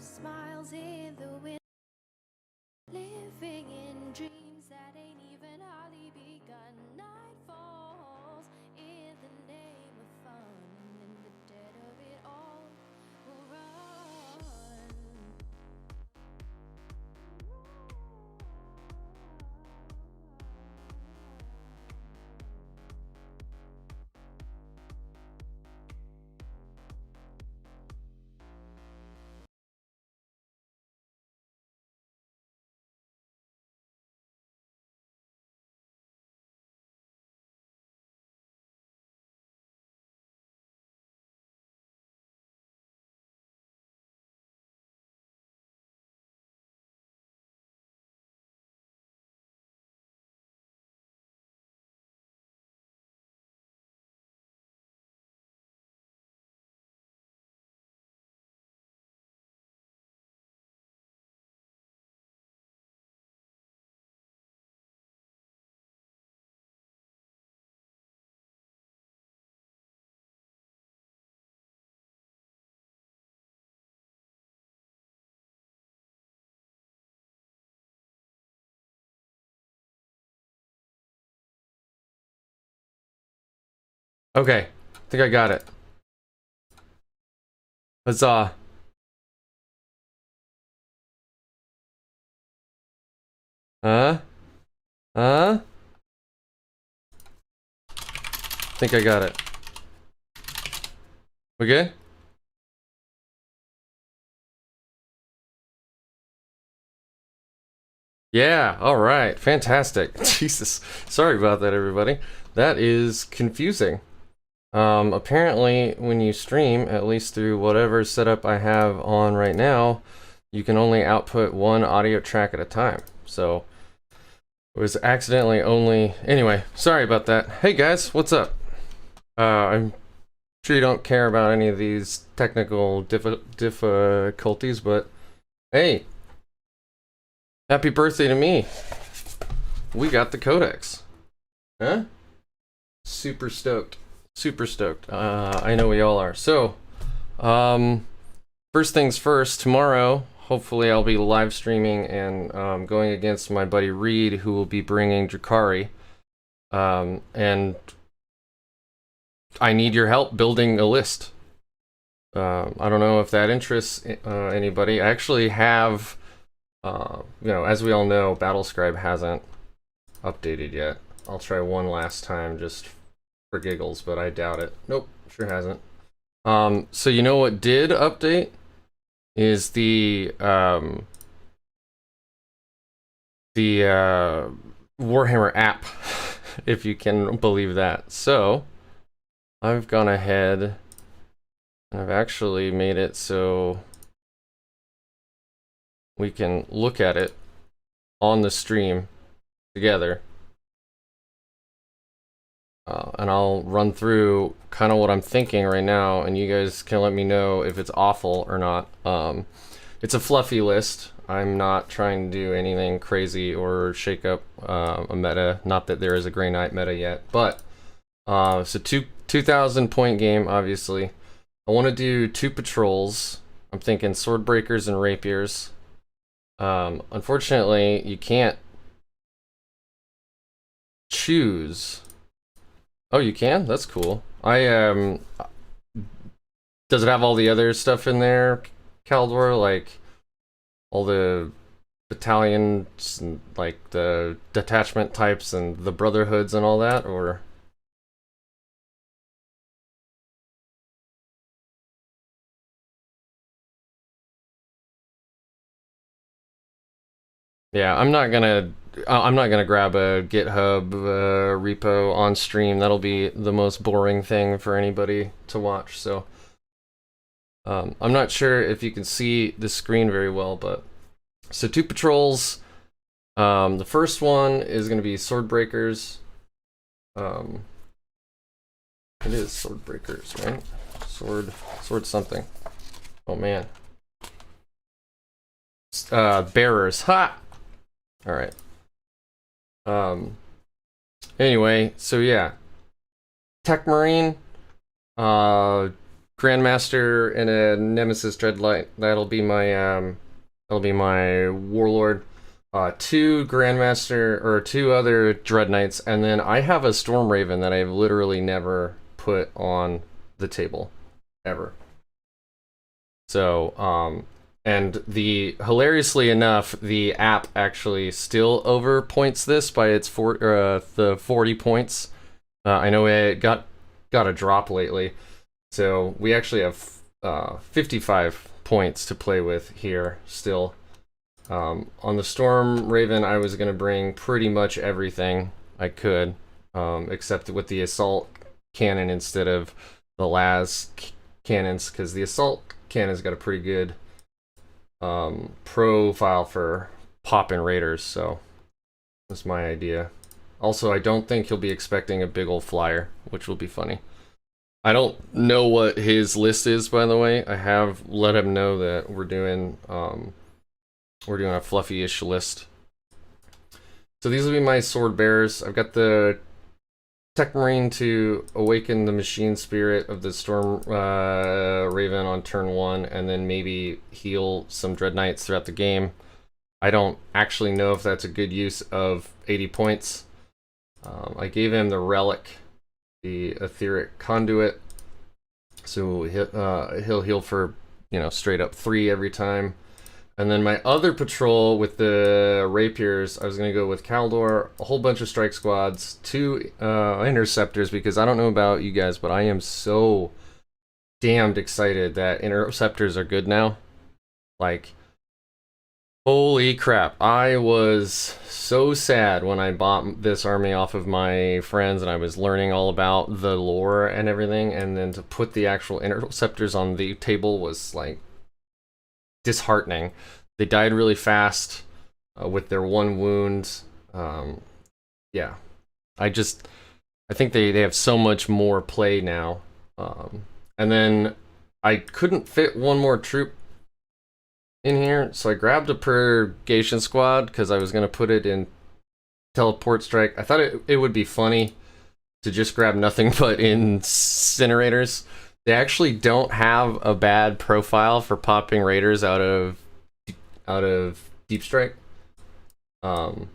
smiles in the wind, living in dreams that ain't even hardly begun. Night falls in the name of fun, and in the dead of it all, we'll run. Okay, I think I got it. Huzzah. Huh? Huh? I think I got it. We good? Yeah, alright, fantastic. Jesus, sorry about that, everybody. That is confusing. Apparently, when you stream, at least through whatever setup I have on right now, you can only output one audio track at a time. So, it was accidentally only... Anyway, sorry about that. Hey guys, what's up? I'm sure you don't care about any of these technical difficulties, but hey, happy birthday to me. We got the Codex. Huh? Super stoked. Super stoked. I know we all are. So, first things first, tomorrow, hopefully I'll be live streaming and going against my buddy Reed, who will be bringing Druhkari. And I need your help building a list. I don't know if that interests anybody. I actually have, as we all know, Battlescribe hasn't updated yet. I'll try one last time just for giggles, but I doubt it. Nope, sure hasn't. So you know what did update is the Warhammer app, if you can believe that. So I've gone ahead and I've actually made it so we can look at it on the stream together. And I'll run through kind of what I'm thinking right now, and you guys can let me know if it's awful or not. It's a fluffy list. I'm not trying to do anything crazy or shake up a meta. Not that there is a Grey Knight meta yet, but so 2,000 point game, obviously. I want to do 2 patrols. I'm thinking sword breakers and rapiers. Unfortunately, you can't choose. Oh, you can? That's cool. Does it have all the other stuff in there, Caldor? Like all the battalions and like the detachment types and the brotherhoods and all that, or? Yeah, I'm not gonna grab a GitHub repo on stream. That'll be the most boring thing for anybody to watch. So I'm not sure if you can see the screen very well, but so 2 patrols. The first one is going to be sword breakers. It is sword breakers, right? Sword something. Oh man. Bearers. Ha! All right. Anyway, so yeah. Tech Marine, Grandmaster and a Nemesis Dreadlight. That'll be my Warlord. 2 Grandmaster or 2 other Dread Knights, and then I have a Storm Raven that I've literally never put on the table ever. So and hilariously enough, the app actually still overpoints this by its the 40 points. I know it got a drop lately, so we actually have 55 points to play with here still. On the Storm Raven, I was gonna bring pretty much everything I could, except with the Assault Cannon instead of the las cannons, because the Assault Cannon's got a pretty good profile for popping raiders, so that's my idea. Also, I don't think he'll be expecting a big old flyer, which will be funny. I don't know what his list is, by the way. I have let him know that we're doing a fluffy-ish list. So these will be my sword bearers. I've got the Tech Marine to awaken the machine spirit of the Storm Raven on turn 1, and then maybe heal some Dread Knights throughout the game. I don't actually know if that's a good use of 80 points. I gave him the Relic, the Etheric Conduit, so he'll heal for, straight up 3 every time. And then my other patrol with the Rapiers, I was going to go with Kaldor, a whole bunch of strike squads, 2 interceptors, because I don't know about you guys, but I am so damned excited that interceptors are good now. Like, holy crap. I was so sad when I bought this army off of my friends and I was learning all about the lore and everything, and then to put the actual interceptors on the table was like disheartening. They died really fast with their 1 wound. Yeah, I think they have so much more play now. And then I couldn't fit 1 more troop in here, so I grabbed a Purgation Squad because I was going to put it in Teleport Strike. I thought it would be funny to just grab nothing but Incinerators. They actually don't have a bad profile for popping raiders out of Deep Strike, because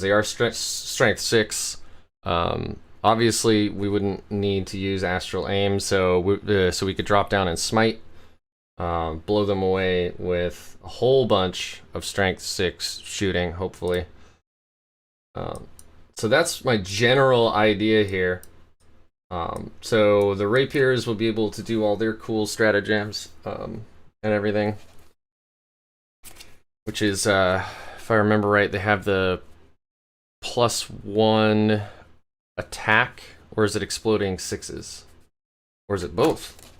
they are strength 6. Obviously, we wouldn't need to use Astral Aim, so we could drop down and smite, blow them away with a whole bunch of strength 6 shooting, hopefully. So that's my general idea here. So the Rapiers will be able to do all their cool stratagems and everything, which is, if I remember right, they have the +1 attack, or is it exploding 6s? Or is it both?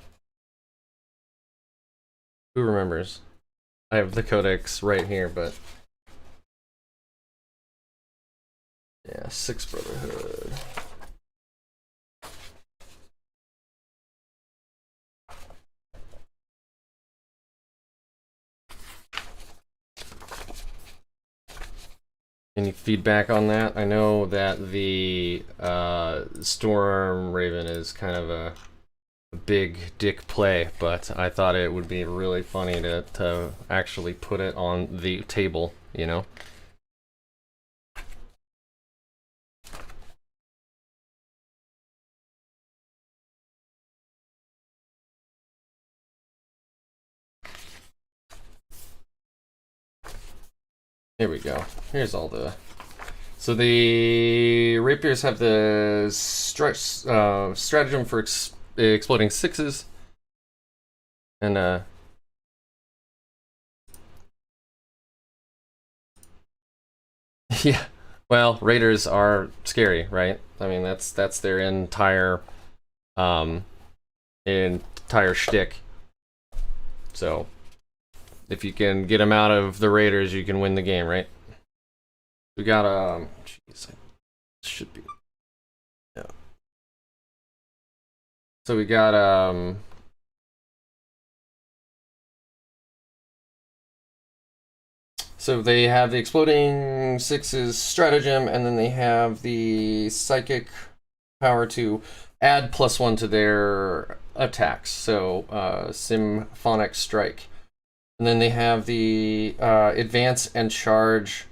Who remembers? I have the Codex right here, but yeah, 6 Brotherhood. Any feedback on that? I know that the Storm Raven is kind of a big dick play, but I thought it would be really funny to actually put it on the table, Here we go. Here's all the... So the Rapiers have the stratagem for exploding 6s. And, yeah. Well, Raiders are scary, right? I mean, that's their entire shtick. So if you can get them out of the Raiders, you can win the game, right? We got jeez, should be, yeah. So we got so they have the exploding 6's stratagem, and then they have the psychic power to add +1 to their attacks. So Symphonic Strike. And then they have the Advance and Charge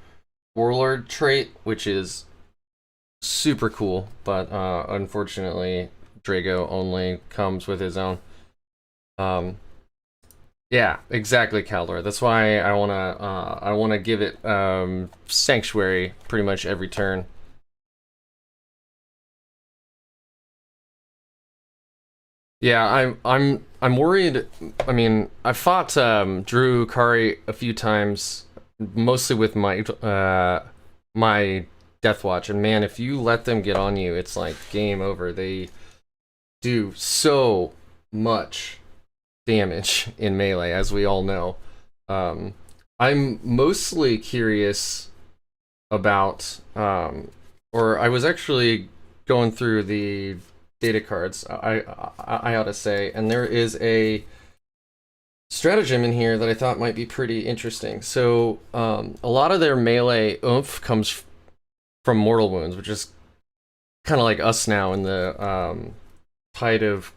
Warlord trait, which is super cool, but unfortunately Drago only comes with his own. Yeah, exactly, Caldor. That's why I wanna give it Sanctuary pretty much every turn. Yeah, I'm worried. I mean, I fought Druhkari a few times, mostly with my Deathwatch, and man, if you let them get on you, it's like game over. They do so much damage in melee, as we all know. I'm mostly curious about, or I was actually going through the data cards, I ought to say, and there is a stratagem in here that I thought might be pretty interesting. So a lot of their melee oomph comes from mortal wounds, which is kind of like us now in the tide of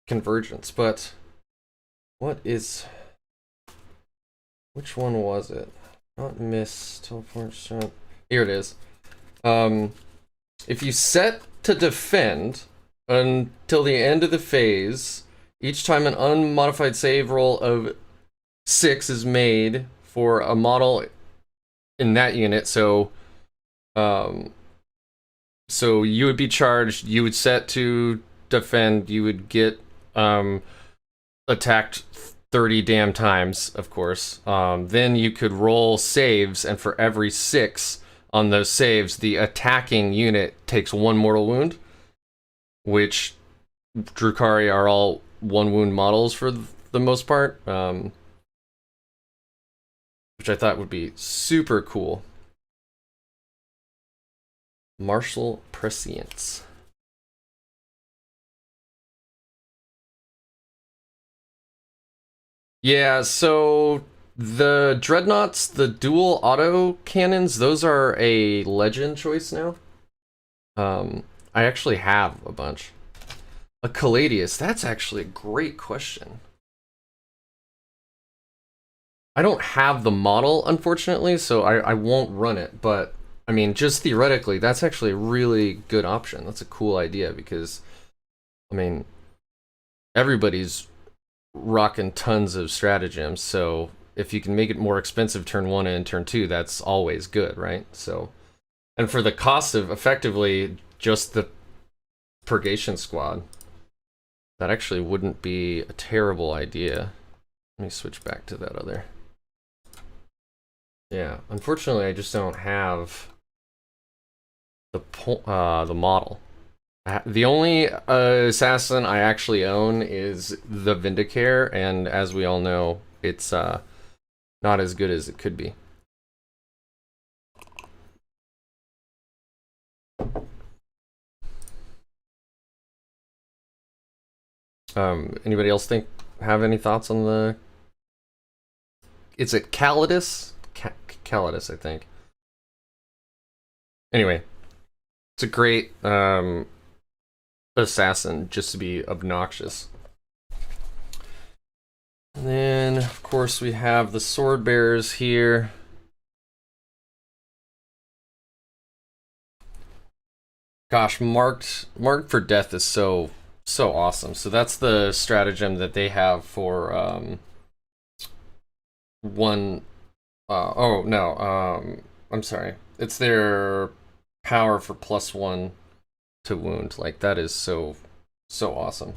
convergence. But which one was it? Not miss, teleport, shot. Here it is. If you set to defend until the end of the phase, each time an unmodified save roll of 6 is made for a model in that unit, so you would be charged, you would set to defend, you would get attacked 30 damn times, of course. Then you could roll saves, and for every 6 on those saves, the attacking unit takes 1 mortal wound, which Druhkari are all 1 wound models for the most part, which I thought would be super cool. Martial Prescience. Yeah, so the Dreadnoughts, the dual auto cannons, those are a legend choice now. I actually have a bunch. A Caladius, that's actually a great question. I don't have the model, unfortunately, so I won't run it, but I mean, just theoretically, that's actually a really good option. That's a cool idea because, I mean, everybody's rocking tons of stratagems, so if you can make it more expensive turn 1 and turn 2, that's always good, right? So, and for the cost of effectively just the Purgation Squad, that actually wouldn't be a terrible idea. Let me switch back to that other. Yeah, unfortunately, I just don't have the model. The only assassin I actually own is the Vindicare, and as we all know, it's not as good as it could be. Anybody else have any thoughts on the? Is it Calidus? Calidus, I think. Anyway, it's a great assassin just to be obnoxious. And then, of course, we have the sword bearers here. Gosh, marked for death is so awesome. So that's the stratagem that they have for I'm sorry. It's their power for +1 to wound. Like, that is so awesome.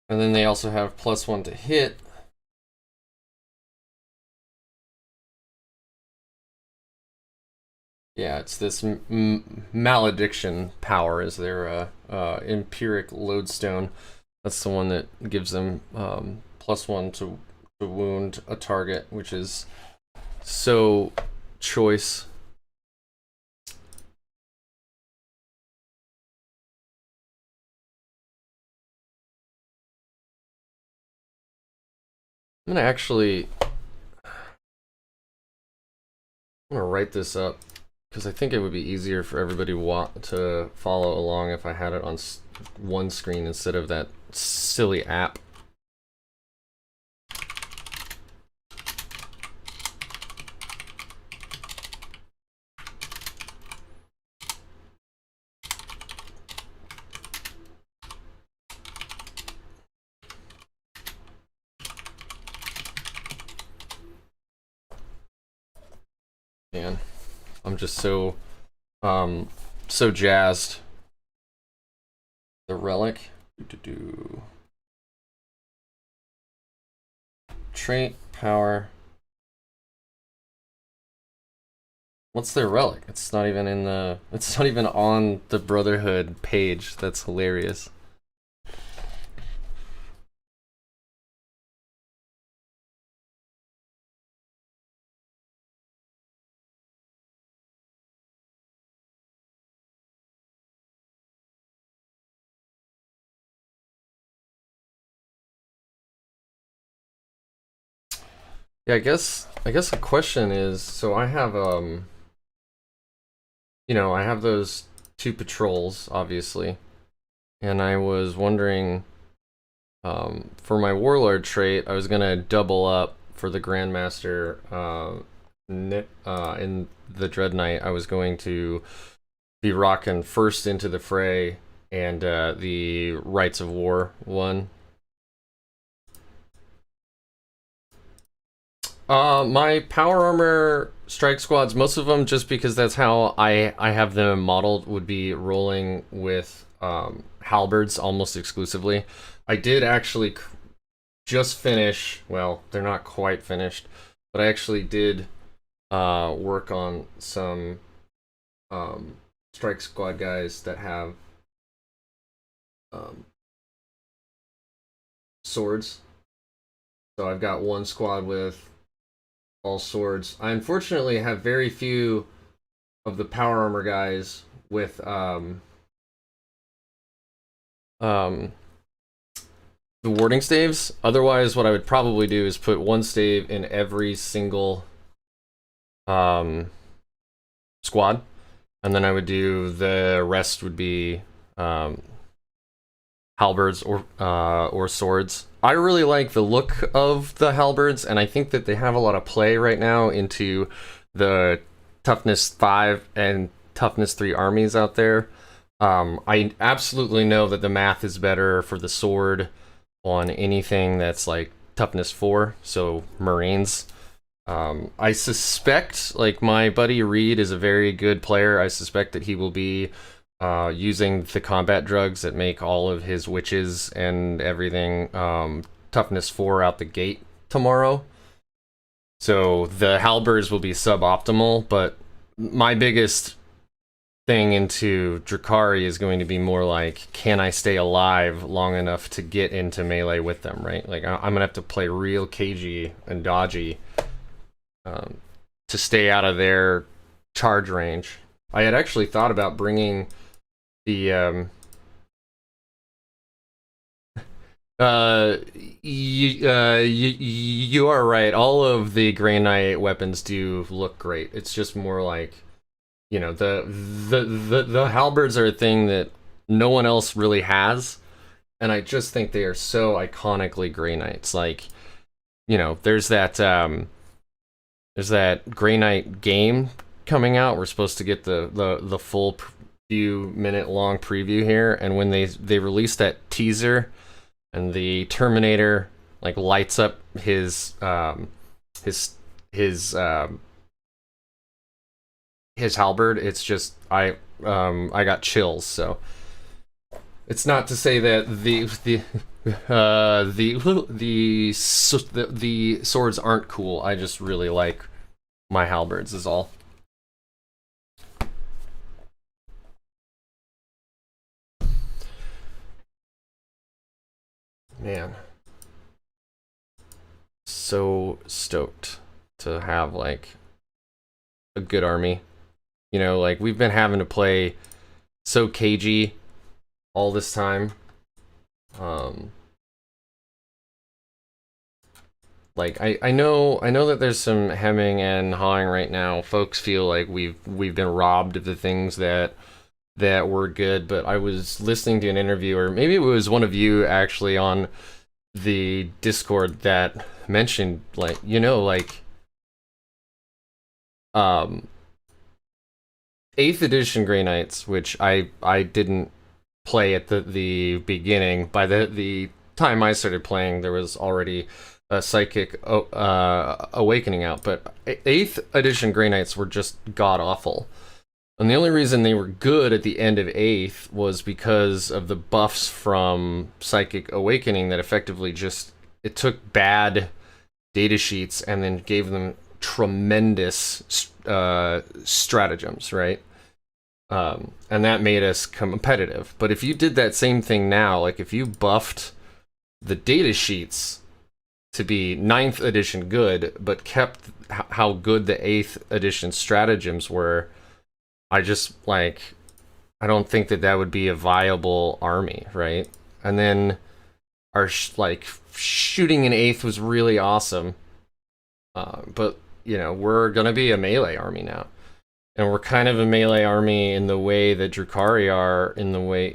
And then they also have +1 to hit. Yeah, it's this malediction power is their empiric lodestone. That's the one that gives them +1 to wound a target, which is so choice. I'm gonna write this up because I think it would be easier for everybody to follow along if I had it on one screen instead of that silly app. Man, I'm just so jazzed. The relic. Trait, power. What's their relic? It's not even in the. It's not even on the Brotherhood page. That's hilarious. Yeah, I guess the question is, so I have you know, I have those 2 patrols, obviously, and I was wondering, for my warlord trait, I was gonna double up for the Grandmaster, in the Dread Knight. I was going to be rocking first into the fray and the Rights of War one. My power armor strike squads, most of them, just because that's how I have them modeled, would be rolling with halberds almost exclusively. I did actually just finish, well, they're not quite finished, but I actually did work on some strike squad guys that have swords. So I've got one squad with all swords. I unfortunately have very few of the power armor guys with the warding staves. Otherwise, what I would probably do is put one stave in every single squad, and then I would do the rest would be halberds or swords. I really like the look of the halberds, and I think that they have a lot of play right now into the toughness 5 and toughness 3 armies out there. I absolutely know that the math is better for the sword on anything that's like toughness 4, so Marines. I suspect, like, my buddy Reed is a very good player. I suspect that he will be using the combat drugs that make all of his witches and everything toughness 4 out the gate tomorrow. So the halberds will be suboptimal, but my biggest thing into Druhkari is going to be more like, can I stay alive long enough to get into melee with them, right? Like, I'm gonna have to play real cagey and dodgy to stay out of their charge range. I had actually thought about bringing the you are right. All of the Grey Knight weapons do look great. It's just more like, you know, the halberds are a thing that no one else really has, and I just think they are so iconically Grey Knights. Like, you know, there's that Grey Knight game coming out. We're supposed to get the full few minute long preview here, and when they released that teaser and the Terminator like lights up his halberd, it's just I got chills. So it's not to say that the swords aren't cool. I just really like my halberds is all. Man, so stoked to have like a good army. You know, like, we've been having to play so cagey all this time. like I know that there's some hemming and hawing right now. Folks feel like we've been robbed of the things that were good, but I was listening to an interview, or maybe it was one of you actually on the Discord that mentioned, like, like 8th edition Grey Knights, which I didn't play at the beginning. By the time I started playing, there was already a Psychic Awakening out, but 8th edition Grey Knights were just god awful. And the only reason they were good at the end of 8th was because of the buffs from Psychic Awakening that effectively just, it took bad data sheets and then gave them tremendous stratagems, right? And that made us competitive. But if you did that same thing now, like if you buffed the data sheets to be 9th edition good, but kept how good the 8th edition stratagems were, I don't think that would be a viable army, right? And then our shooting in 8th was really awesome, but we're gonna be a melee army now, and we're kind of a melee army in the way that Druhkari are, in the way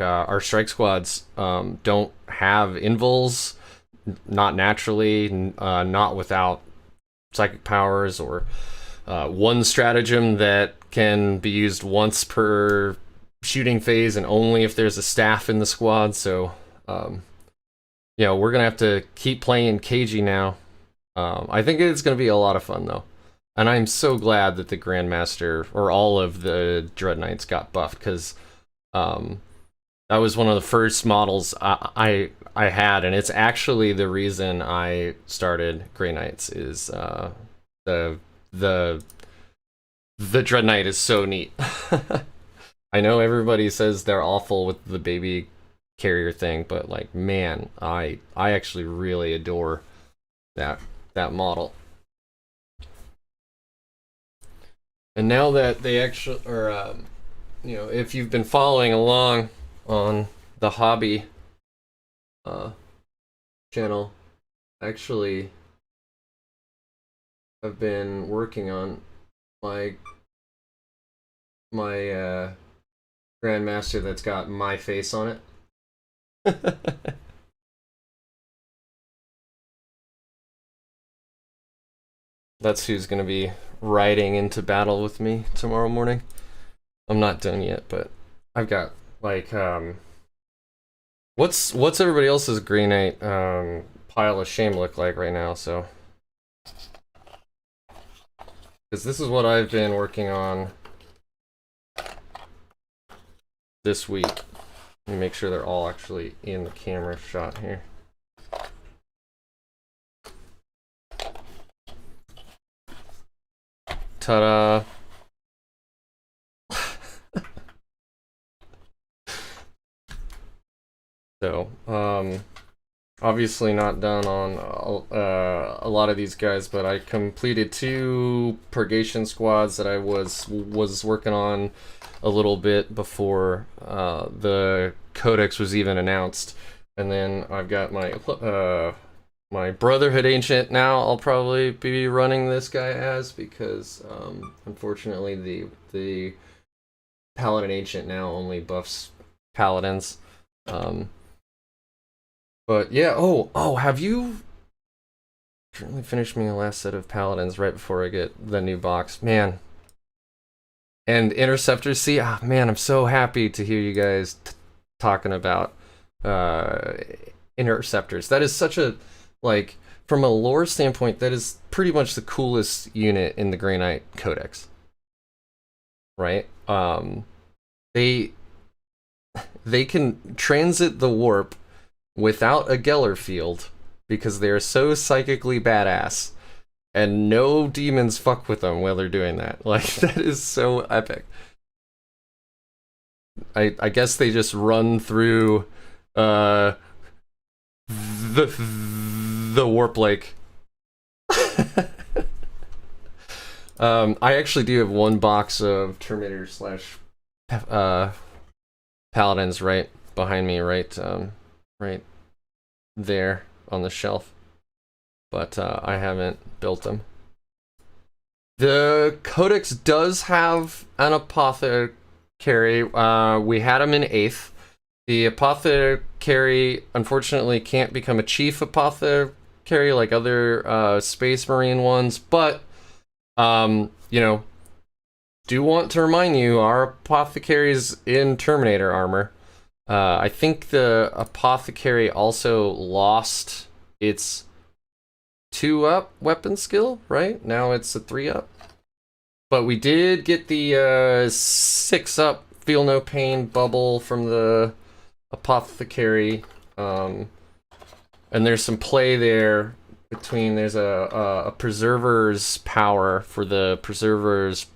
our strike squads don't have invuls, not naturally, not without psychic powers, or one stratagem that can be used once per shooting phase and only if there's a staff in the squad. So we're gonna have to keep playing cagey now. I think it's gonna be a lot of fun though, and I'm so glad that the Grandmaster, or all of the Dread Knights, got buffed, because that was one of the first models I had, and it's actually the reason I started Grey Knights. Is the Dread Knight is so neat. I know everybody says they're awful with the baby carrier thing, but like, man, I actually really adore that model. And now that they actually, or if you've been following along on the hobby channel, actually I've been working on my Grandmaster that's got my face on it. That's who's gonna be riding into battle with me tomorrow morning. I'm not done yet, but I've got like what's everybody else's Grey Knight pile of shame look like right now? So, because this is what I've been working on this week. Let me make sure they're all actually in the camera shot here. Ta-da! So, obviously not done on a lot of these guys, but I completed 2 purgation squads that I was working on a little bit before the Codex was even announced, and then I've got my Brotherhood Ancient now. I'll probably be running this guy as, because unfortunately the Paladin Ancient now only buffs Paladins. But yeah, have you currently finished me the last set of Paladins right before I get the new box? Man. And Interceptors, see, man, I'm so happy to hear you guys talking about Interceptors. That is such a, like, from a lore standpoint, that is pretty much the coolest unit in the Grey Knight Codex. Right? They can transit the warp without a Geller field, because they are so psychically badass, and no demons fuck with them while they're doing that. Like, that is so epic. I guess they just run through the warp lake. I actually do have 1 box of Terminator / Paladins right behind me, right there on the shelf. but I haven't built them. The Codex does have an apothecary. We had him in 8th. The apothecary, unfortunately, can't become a chief apothecary like other Space Marine ones, but, you know, do want to remind you, our apothecary's in Terminator armor. I think the apothecary also lost its 2-up weapon skill, right? Now it's a 3-up. But we did get the 6-up feel no pain bubble from the apothecary, and there's some play there between. There's a preserver's power for the preserver's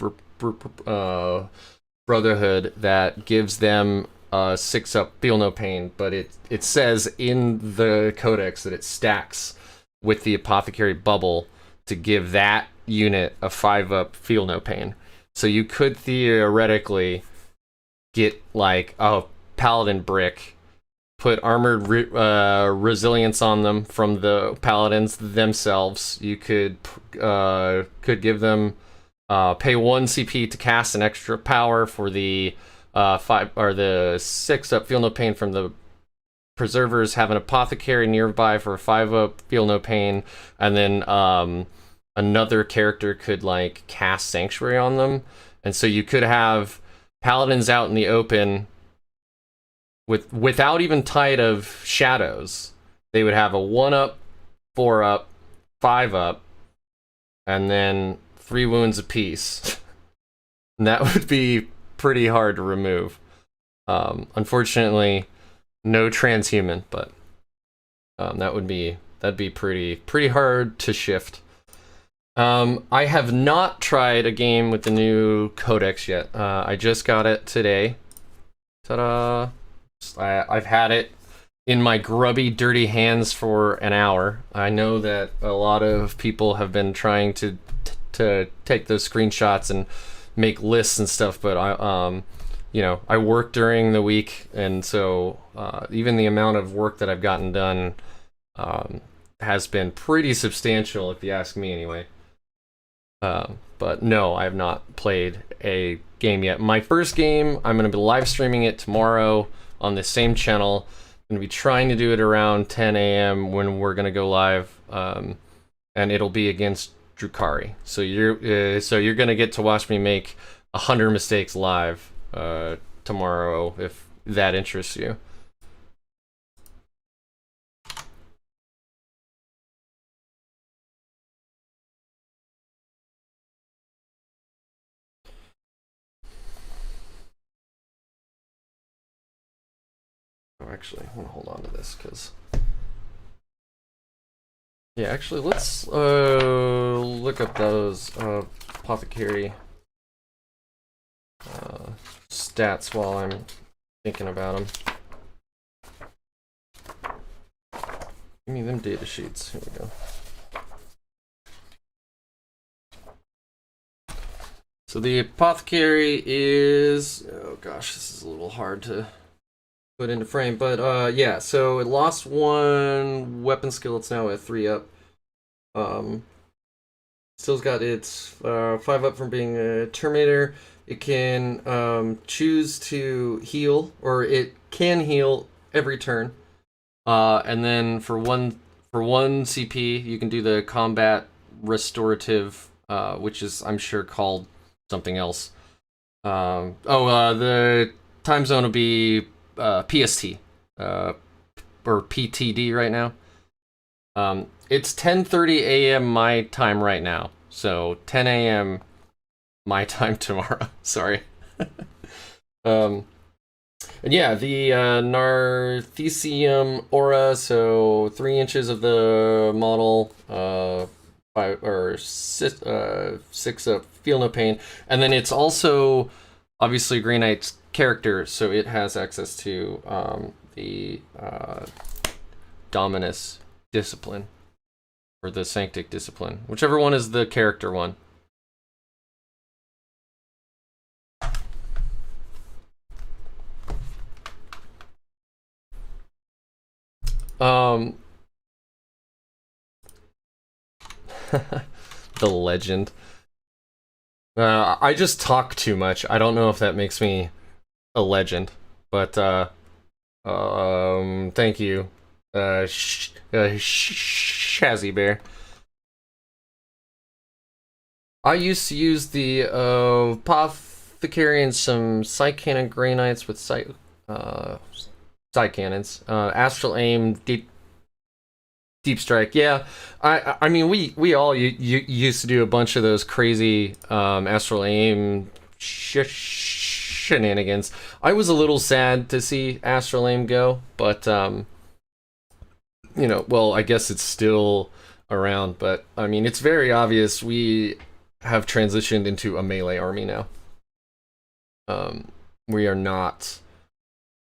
brotherhood that gives them 6-up feel no pain, but it says in the Codex that it stacks with the apothecary bubble to give that unit a 5-up feel no pain. So you could theoretically get like a paladin brick, put armored resilience on them from the paladins themselves. You could give them pay 1 CP to cast an extra power for the 5 or the 6-up feel no pain from the preservers. Have an apothecary nearby for a 5-up feel no pain, and then another character could like cast sanctuary on them, and so you could have paladins out in the open without even tide of shadows. They would have a 1-up, 4-up, 5-up, and then 3 wounds apiece. And that would be pretty hard to remove. Unfortunately, no transhuman, but that'd be pretty hard to shift. I have not tried a game with the new Codex yet. I just got it today. Ta-da! I've had it in my grubby, dirty hands for an hour. I know that a lot of people have been trying to take those screenshots and make lists and stuff, but I work during the week, and so even the amount of work that I've gotten done has been pretty substantial, if you ask me anyway. But no, I have not played a game yet. My first game, I'm going to be live streaming it tomorrow on the same channel. I'm going to be trying to do it around 10 a.m. when we're going to go live, and it'll be against Druhkari. So you're going to get to watch me make 100 mistakes live tomorrow, if that interests you. Actually, I'm gonna hold on to this because actually, let's look up those apothecary stats while I'm thinking about them. Give me them data sheets. Here we go. So the apothecary is, oh gosh, this is a little hard to put into frame, but yeah, so it lost 1 weapon skill. It's now at 3-up. Still's got its 5-up from being a Terminator. It can choose to heal, or it can heal every turn. And then for one CP, you can do the combat restorative, which is, I'm sure, called something else. The time zone will be PST, or PTD right now. It's 10:30 a.m. my time right now, so 10 a.m. my time tomorrow. Sorry. And yeah, the Narthecium aura, so 3 inches of the model, 5 or 6 up, feel no pain, and then it's also obviously Green Knight's character, so it has access to the Dominus discipline, or the Sanctic discipline, whichever one is the character one. The legend. I just talk too much. I don't know if that makes me a legend, but thank you, Shazzy Bear. I used to use the Apothecary and some Psy Cannon Grey Knights with Psy Cannons. Astral Aim, Deep Strike. Yeah, I mean we all used to do a bunch of those crazy Astral Aim shenanigans. I was a little sad to see Astral Aim go, but you know, well, I guess it's still around, but I mean, it's very obvious we have transitioned into a melee army now. We are not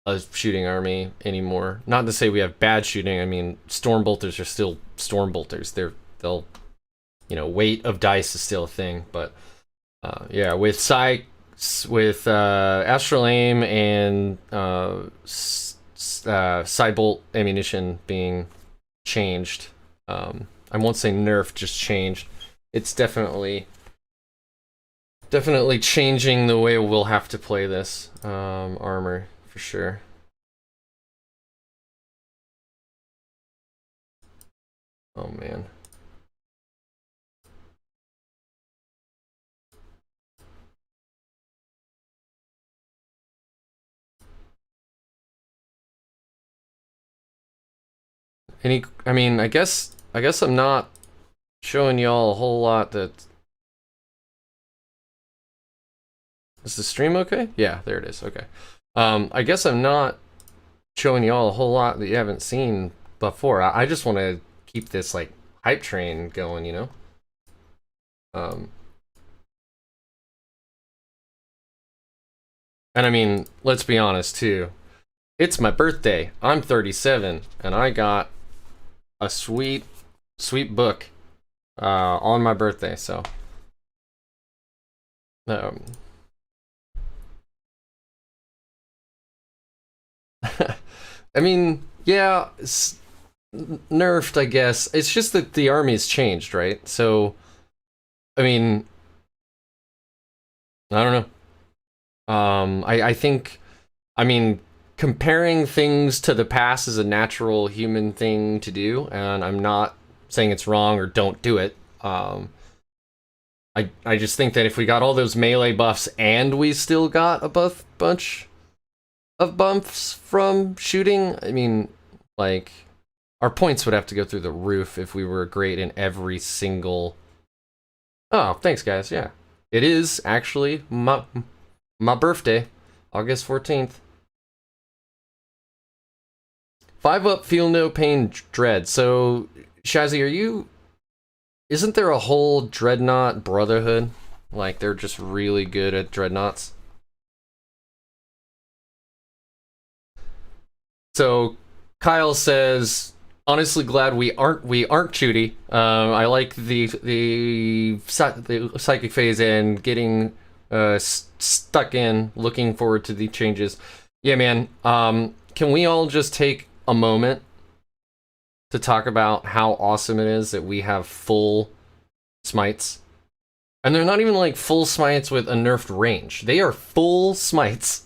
a shooting army anymore. Not to say we have bad shooting. I mean, Stormbolters are still Stormbolters. They'll, you know, weight of dice is still a thing. But yeah, with Astral Aim and Psybolt ammunition being changed, I won't say nerfed, just changed. It's definitely changing the way we'll have to play this armor for sure. Oh man. I mean, I guess I'm not showing y'all a whole lot that. Is the stream okay? Yeah, there it is. Okay. I guess I'm not showing y'all a whole lot that you haven't seen before. I just want to keep this like hype train going, you know. And I mean, let's be honest too. It's my birthday. I'm 37, and I got a sweet book on my birthday. So. I mean, yeah, nerfed, I guess. It's just that the army's changed, right? So, I mean, I don't know. I think, I mean, comparing things to the past is a natural human thing to do, and I'm not saying it's wrong or don't do it. I just think that if we got all those melee buffs and we still got a bunch of bumps from shooting, I mean, like, our points would have to go through the roof if we were great in every single. Oh, thanks guys. Yeah, it is actually my birthday, August 14th. 5-up, feel no pain, dread. So Shazzy, isn't there a whole dreadnought brotherhood? Like, they're just really good at dreadnoughts. So Kyle says, honestly glad we aren't shooty. I like the psychic phase and getting stuck in. Looking forward to the changes. Yeah, man. Can we all just take a moment to talk about how awesome it is that we have full smites? And they're not even like full smites with a nerfed range. They are full smites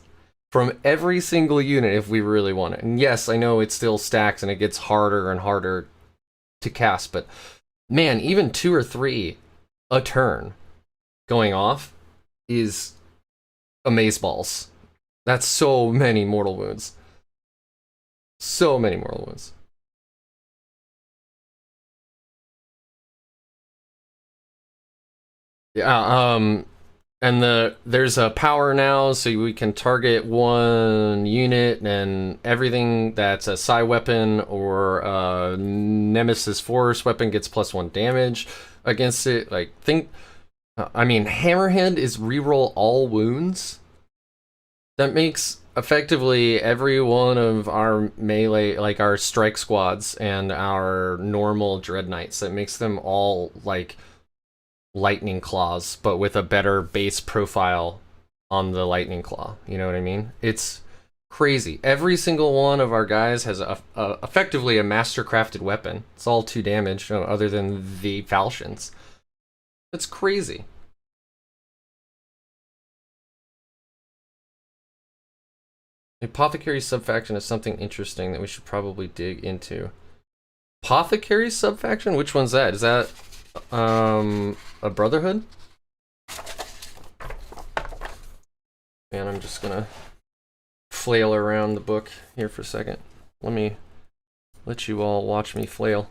from every single unit if we really want it. And yes, I know it still stacks and it gets harder and harder to cast, but man, even 2 or 3 a turn going off is amazeballs. That's so many mortal wounds. So many mortal wounds. Yeah, and there's a power now, so we can target one unit, and everything that's a psi weapon or a nemesis force weapon gets +1 damage against it. Like, I mean, Hammerhead is reroll all wounds. That makes effectively every one of our melee, like our strike squads and our normal dread knights, that makes them all like lightning claws, but with a better base profile on the lightning claw. You know what I mean? It's Crazy. Every single one of our guys has effectively a master-crafted weapon. It's all 2 damage, other than the falchions. That's crazy. Apothecary subfaction is something interesting that we should probably dig into. Apothecary subfaction? Which one's that? Is that a brotherhood? Man, I'm just gonna flail around the book here for a second. Let me let you all watch me flail.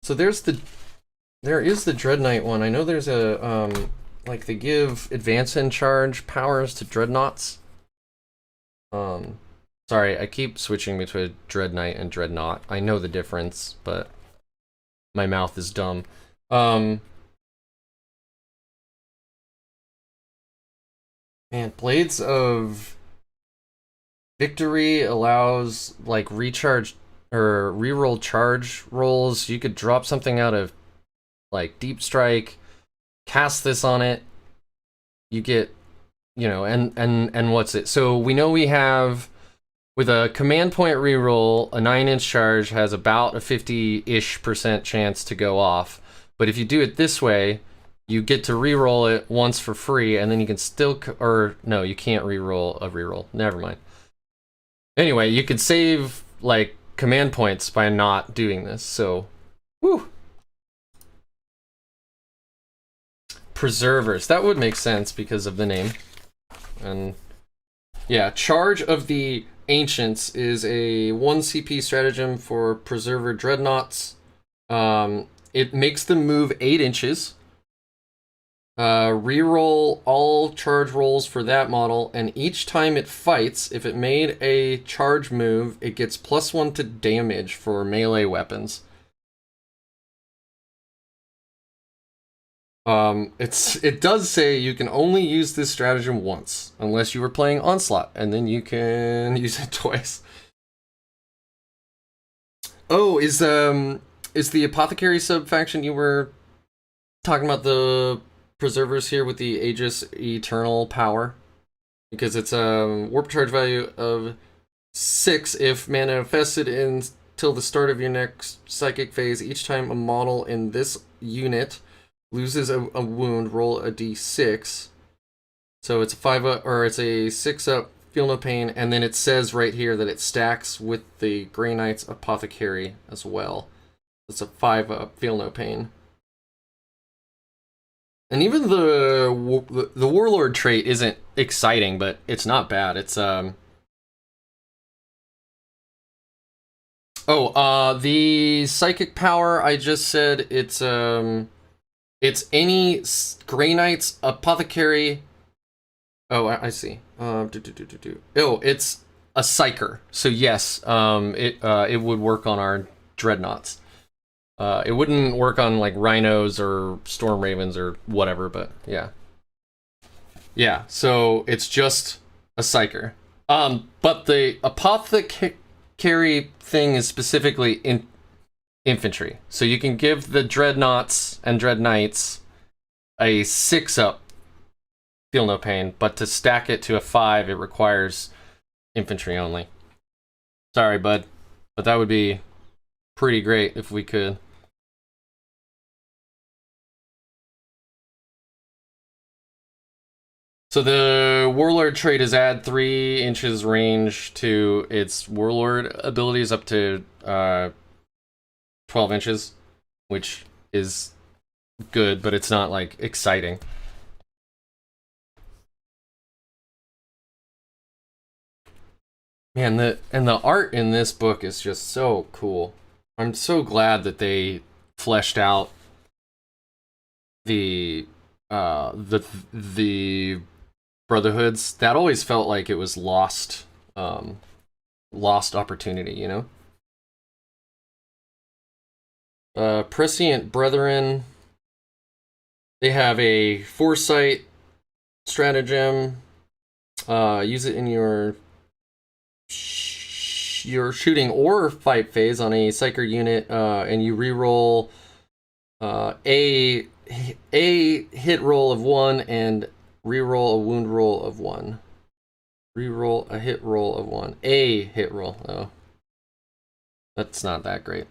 So there is the Dread Knight one. I know there's a like they give advance and charge powers to dreadnoughts. Sorry, I keep switching between Dread Knight and Dreadnought. I know the difference, but my mouth is dumb. Man, Blades of Victory allows like recharge or reroll charge rolls. You could drop something out of like Deep Strike, cast this on it. You get, you know, and what's it? So we know we have with a command point reroll, a 9-inch charge has about a 50-ish% chance to go off. But if you do it this way, you get to re-roll it once for free, and then you can still, or no, you can't re-roll a re-roll. Never mind. Anyway, you could save like command points by not doing this. So, whew. Preservers. That would make sense because of the name. And yeah, Charge of the Ancients is a 1 CP stratagem for Preserver Dreadnoughts. It makes them move 8 inches. Reroll all charge rolls for that model, and each time it fights, if it made a charge move, it gets +1 to damage for melee weapons. It does say you can only use this stratagem once, unless you were playing Onslaught, and then you can use it twice. Oh, is the Apothecary subfaction you were talking about the Preservers here with the Aegis Eternal power? Because it's a warp charge value of 6 if manifested until the start of your next psychic phase. Each time a model in this unit loses a wound, roll a d6. So it's a 5-up, or it's a 6-up, feel no pain, and then it says right here that it stacks with the Grey Knight's Apothecary as well. It's a 5-up, feel no pain. And even the Warlord trait isn't exciting, but it's not bad. It's the psychic power I just said, it's any Grey Knight's Apothecary. Oh, I see. Oh, it's a psyker. So yes, it would work on our dreadnoughts. It wouldn't work on like rhinos or storm ravens or whatever, but yeah. Yeah, so it's just a psyker. But the apothecary thing is specifically in infantry. So you can give the dreadnoughts and dread knights a 6-up, feel no pain, but to stack it to a 5, it requires infantry only. Sorry, bud, but that would be pretty great if we could. So the Warlord trait is add 3 inches range to its Warlord abilities up to 12 inches, which is good, but it's not like exciting. Man, the art in this book is just so cool. I'm so glad that they fleshed out the Brotherhoods. That always felt like it was lost opportunity, you know? Prescient Brethren, they have a Foresight stratagem. Use it in your shooting or fight phase on a Psyker unit, and you reroll a a hit roll of 1 and reroll a wound roll of 1. Reroll a hit roll of 1. A hit roll. Oh. That's not that great.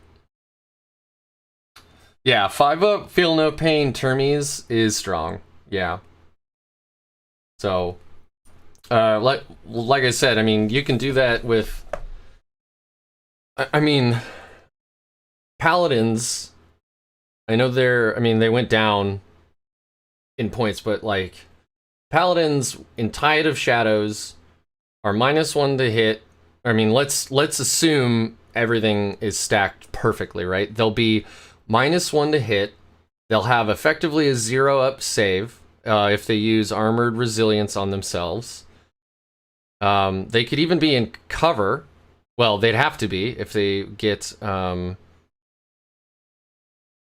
Yeah, 5 up, feel no pain, Termes is strong. Yeah. So, like I said, I mean, you can do that with... I mean, Paladins, I know they went down in points, but, like, Paladins in Tide of Shadows are -1 to hit. I mean, let's assume everything is stacked perfectly, right? They'll be -1 to hit. They'll have effectively a 0-up save if they use Armored Resilience on themselves. They could even be in cover. Well, they'd have to be if they get...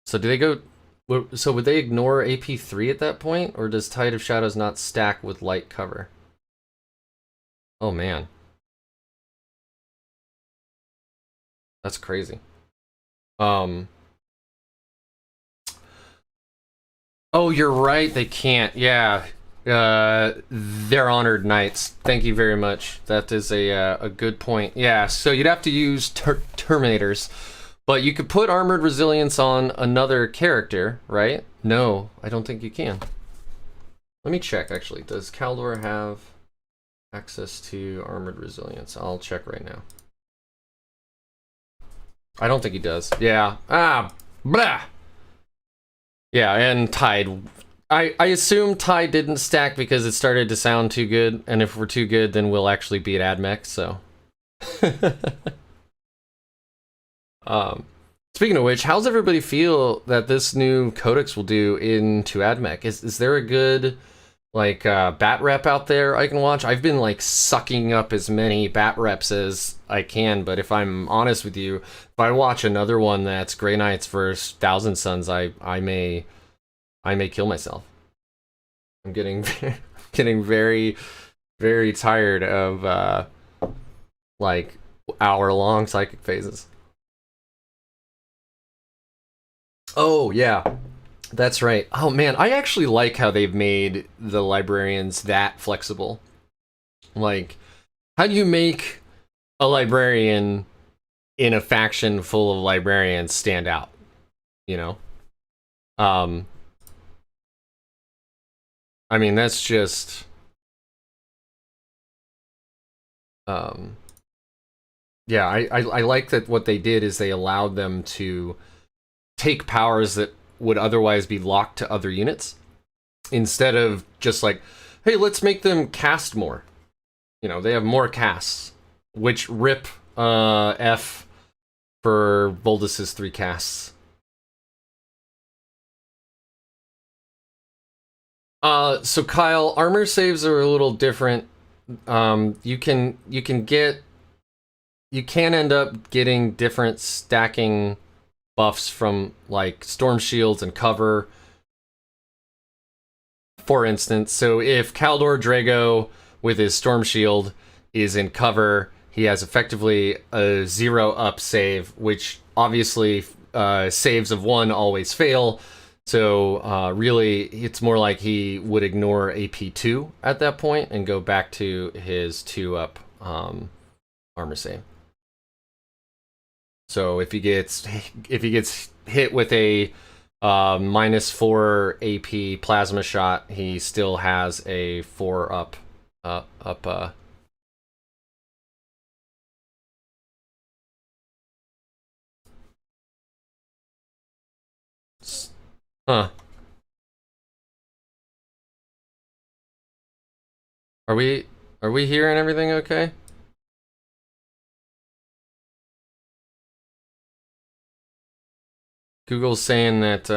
So do they go... So would they ignore AP3 at that point? Or does Tide of Shadows not stack with light cover? Oh, man. That's crazy. Oh, you're right. They can't. Yeah. They're honored knights. Thank you very much. That is a good point. Yeah. So you'd have to use Terminators, but you could put Armored Resilience on another character, right? No, I don't think you can. Let me check. Actually, does Kaldor have access to Armored Resilience? I'll check right now. I don't think he does. Yeah. Blah. Yeah, and Tide. I assume Tide didn't stack because it started to sound too good, and if we're too good, then we'll actually beat Admech, so. Speaking of which, how's everybody feel that this new Codex will do into Admech? Is there a good, like, bat rep out there I can watch? I've been, like, sucking up as many bat reps as I can, but if I'm honest with you, if I watch another one that's Grey Knights versus Thousand Suns, I may kill myself. I'm getting very, very tired of like hour-long psychic phases. Oh yeah, that's right. Oh man, I actually like how they've made the librarians that flexible. Like, how do you make a librarian in a faction full of librarians stand out? You know? I mean, that's just... yeah, I like that what they did is they allowed them to take powers that would otherwise be locked to other units, instead of just like, hey, let's make them cast more. You know, they have more casts, which rip F for Voldus's 3 casts. So Kyle, armor saves are a little different. You can end up getting different stacking buffs from, like, storm shields and cover, for instance. So if Kaldor Drago with his storm shield is in cover, he has effectively a 0-up save, which obviously saves of 1 always fail. So really, it's more like he would ignore AP2 at that point and go back to his 2-up armor save. So if he gets hit with a -4 AP plasma shot, he still has a 4-up Huh. Are we hearing everything okay? Google's saying that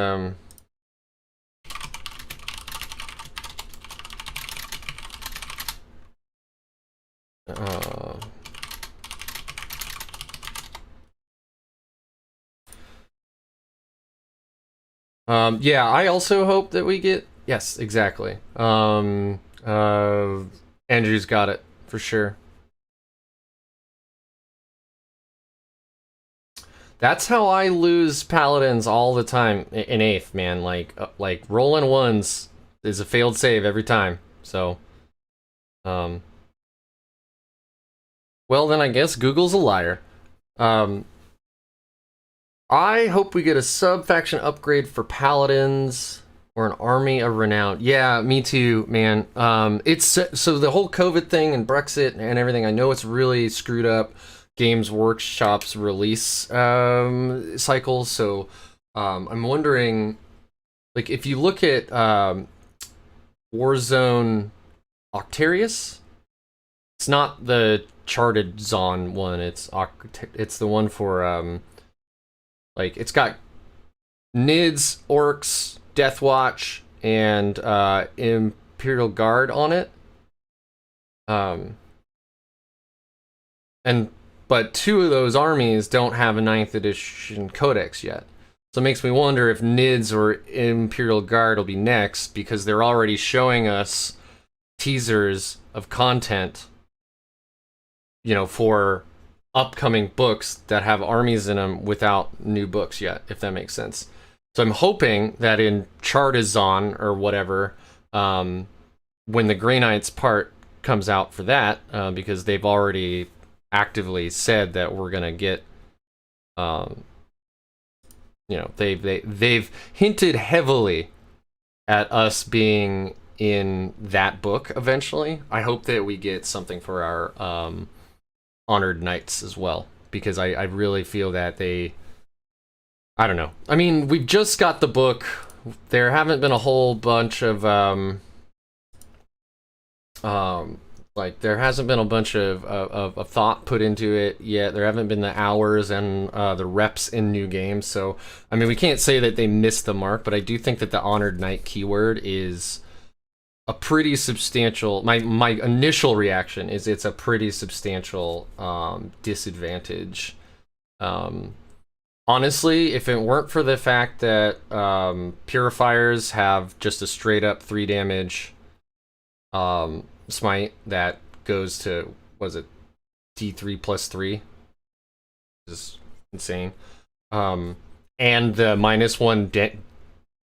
yeah, I also hope that we get... Yes, exactly. Andrew's got it, for sure. That's how I lose paladins all the time in 8th, man. Like rolling ones is a failed save every time. So, well then I guess Google's a liar. I hope we get a sub-faction upgrade for paladins or an army of renown. Yeah, me too, man. It's so the whole COVID thing and Brexit and everything, I know it's really screwed up Games Workshop's release cycles. So I'm wondering, like, if you look at Warzone Octarius, it's not the charted Zon one. It's the one for like, it's got Nids, Orcs, Deathwatch, and Imperial Guard on it. But 2 of those armies don't have a 9th edition Codex yet. So it makes me wonder if Nids or Imperial Guard will be next, because they're already showing us teasers of content, you know, for upcoming books that have armies in them without new books yet, if that makes sense. So I'm hoping that in Chartizon or whatever, when the Grey Knights part comes out for that, because they've already actively said that we're gonna get, you know, they've hinted heavily at us being in that book eventually. I hope that we get something for our Honored Knights as well, because I really feel that I don't know. I mean, we've just got the book. There haven't been a whole bunch of like, there hasn't been a bunch of thought put into it yet. There haven't been the hours and the reps in new games. So, I mean, we can't say that they missed the mark, but I do think that the Honored Knight keyword is a pretty substantial, my initial reaction is it's a pretty substantial disadvantage. Honestly, if it weren't for the fact that Purifiers have just a straight up 3 damage smite that goes to, was it D3 plus 3? This is insane. And the -1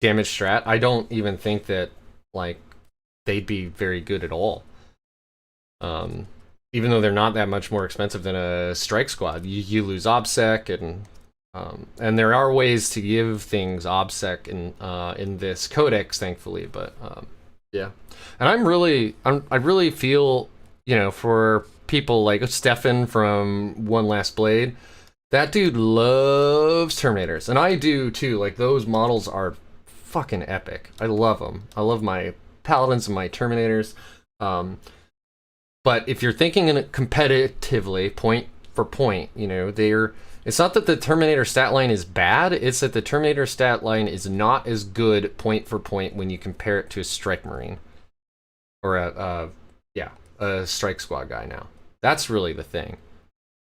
damage strat, I don't even think that, like, they'd be very good at all. Even though they're not that much more expensive than a strike squad. You lose obsec, and there are ways to give things obsec in this codex, thankfully, but yeah. And I really feel, you know, for people like Stefan from One Last Blade, that dude loves Terminators, and I do too. Like, those models are fucking epic. I love them. I love my Paladins and my Terminators. But if you're thinking in it competitively, point for point, you know, it's not that the Terminator stat line is bad, it's that the Terminator stat line is not as good point for point when you compare it to a Strike Marine. Or a Strike Squad guy now. That's really the thing.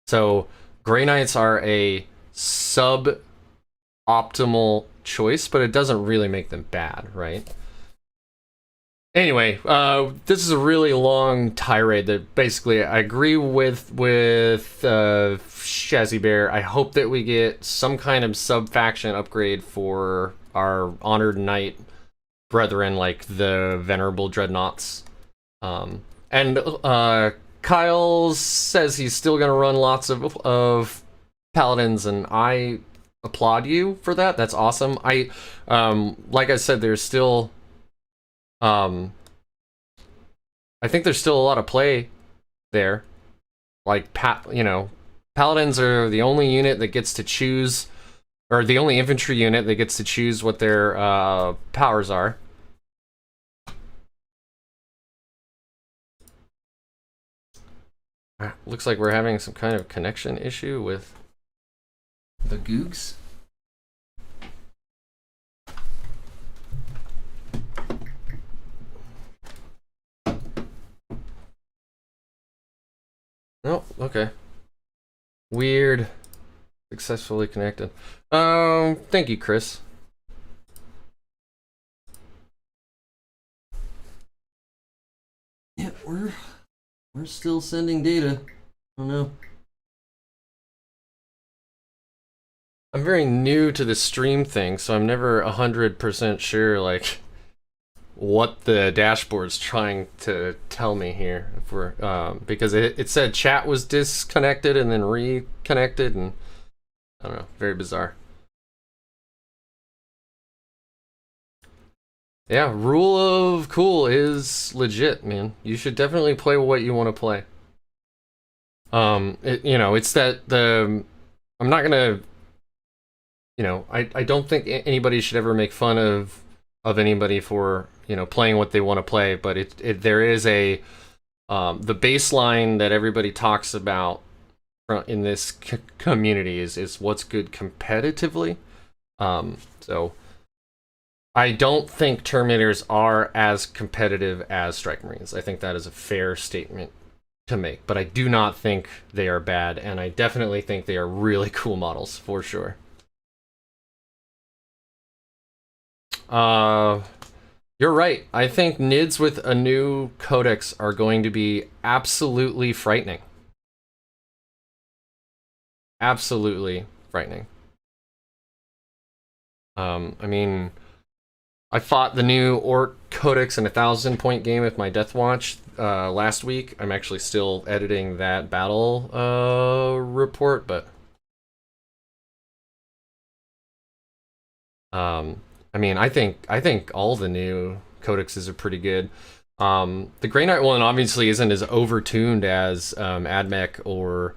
So, Grey Knights are a sub-optimal choice, but it doesn't really make them bad, right? Anyway, this is a really long tirade that basically I agree with Shazzy Bear. I hope that we get some kind of sub-faction upgrade for our Honored Knight brethren, like the Venerable Dreadnoughts. And Kyle says he's still going to run lots of Paladins, and I applaud you for that. That's awesome. Like I said, there's still... I think there's still a lot of play there. Like, Paladins are the only unit that gets to choose, or the only infantry unit that gets to choose what their powers are. Looks like we're having some kind of connection issue with the Googs. Oh, okay. Weird. Successfully connected. Thank you, Chris. Yeah, we're still sending data. I don't know. I'm very new to the stream thing, so I'm never 100% sure like what the dashboard's trying to tell me here. If we're because it said chat was disconnected and then reconnected, and I don't know, very bizarre. Yeah, rule of cool is legit, man. You should definitely play what you want to play. It's that I'm not gonna, I don't think anybody should ever make fun of anybody for, playing what they want to play, but there is a, the baseline that everybody talks about in this community is what's good competitively. So I don't think Terminators are as competitive as Strike Marines. I think that is a fair statement to make, but I do not think they are bad, and I definitely think they are really cool models, for sure. You're right. I think NIDs with a new Codex are going to be absolutely frightening. Absolutely frightening. I mean, I fought the new Orc Codex in a 1,000-point game with my Death Watch last week. I'm actually still editing that battle report, but I mean, I think all the new codexes are pretty good. The Grey Knight one obviously isn't as overtuned as Admech or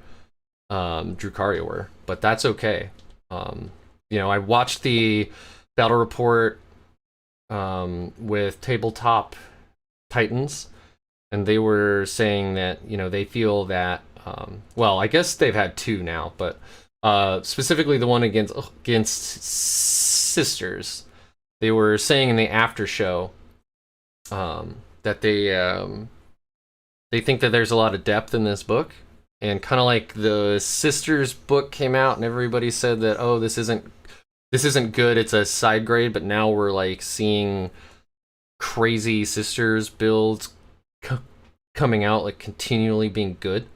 Druhkari were, but that's okay. I watched the battle report with Tabletop Titans, and they were saying that they feel that well, I guess they've had two now, but specifically the one against Sisters, they were saying in the after show that they think that there's a lot of depth in this book, and kind of like the Sisters book came out and everybody said that, oh, this isn't good, it's a side grade, but now we're like seeing crazy Sisters builds coming out, like continually being good.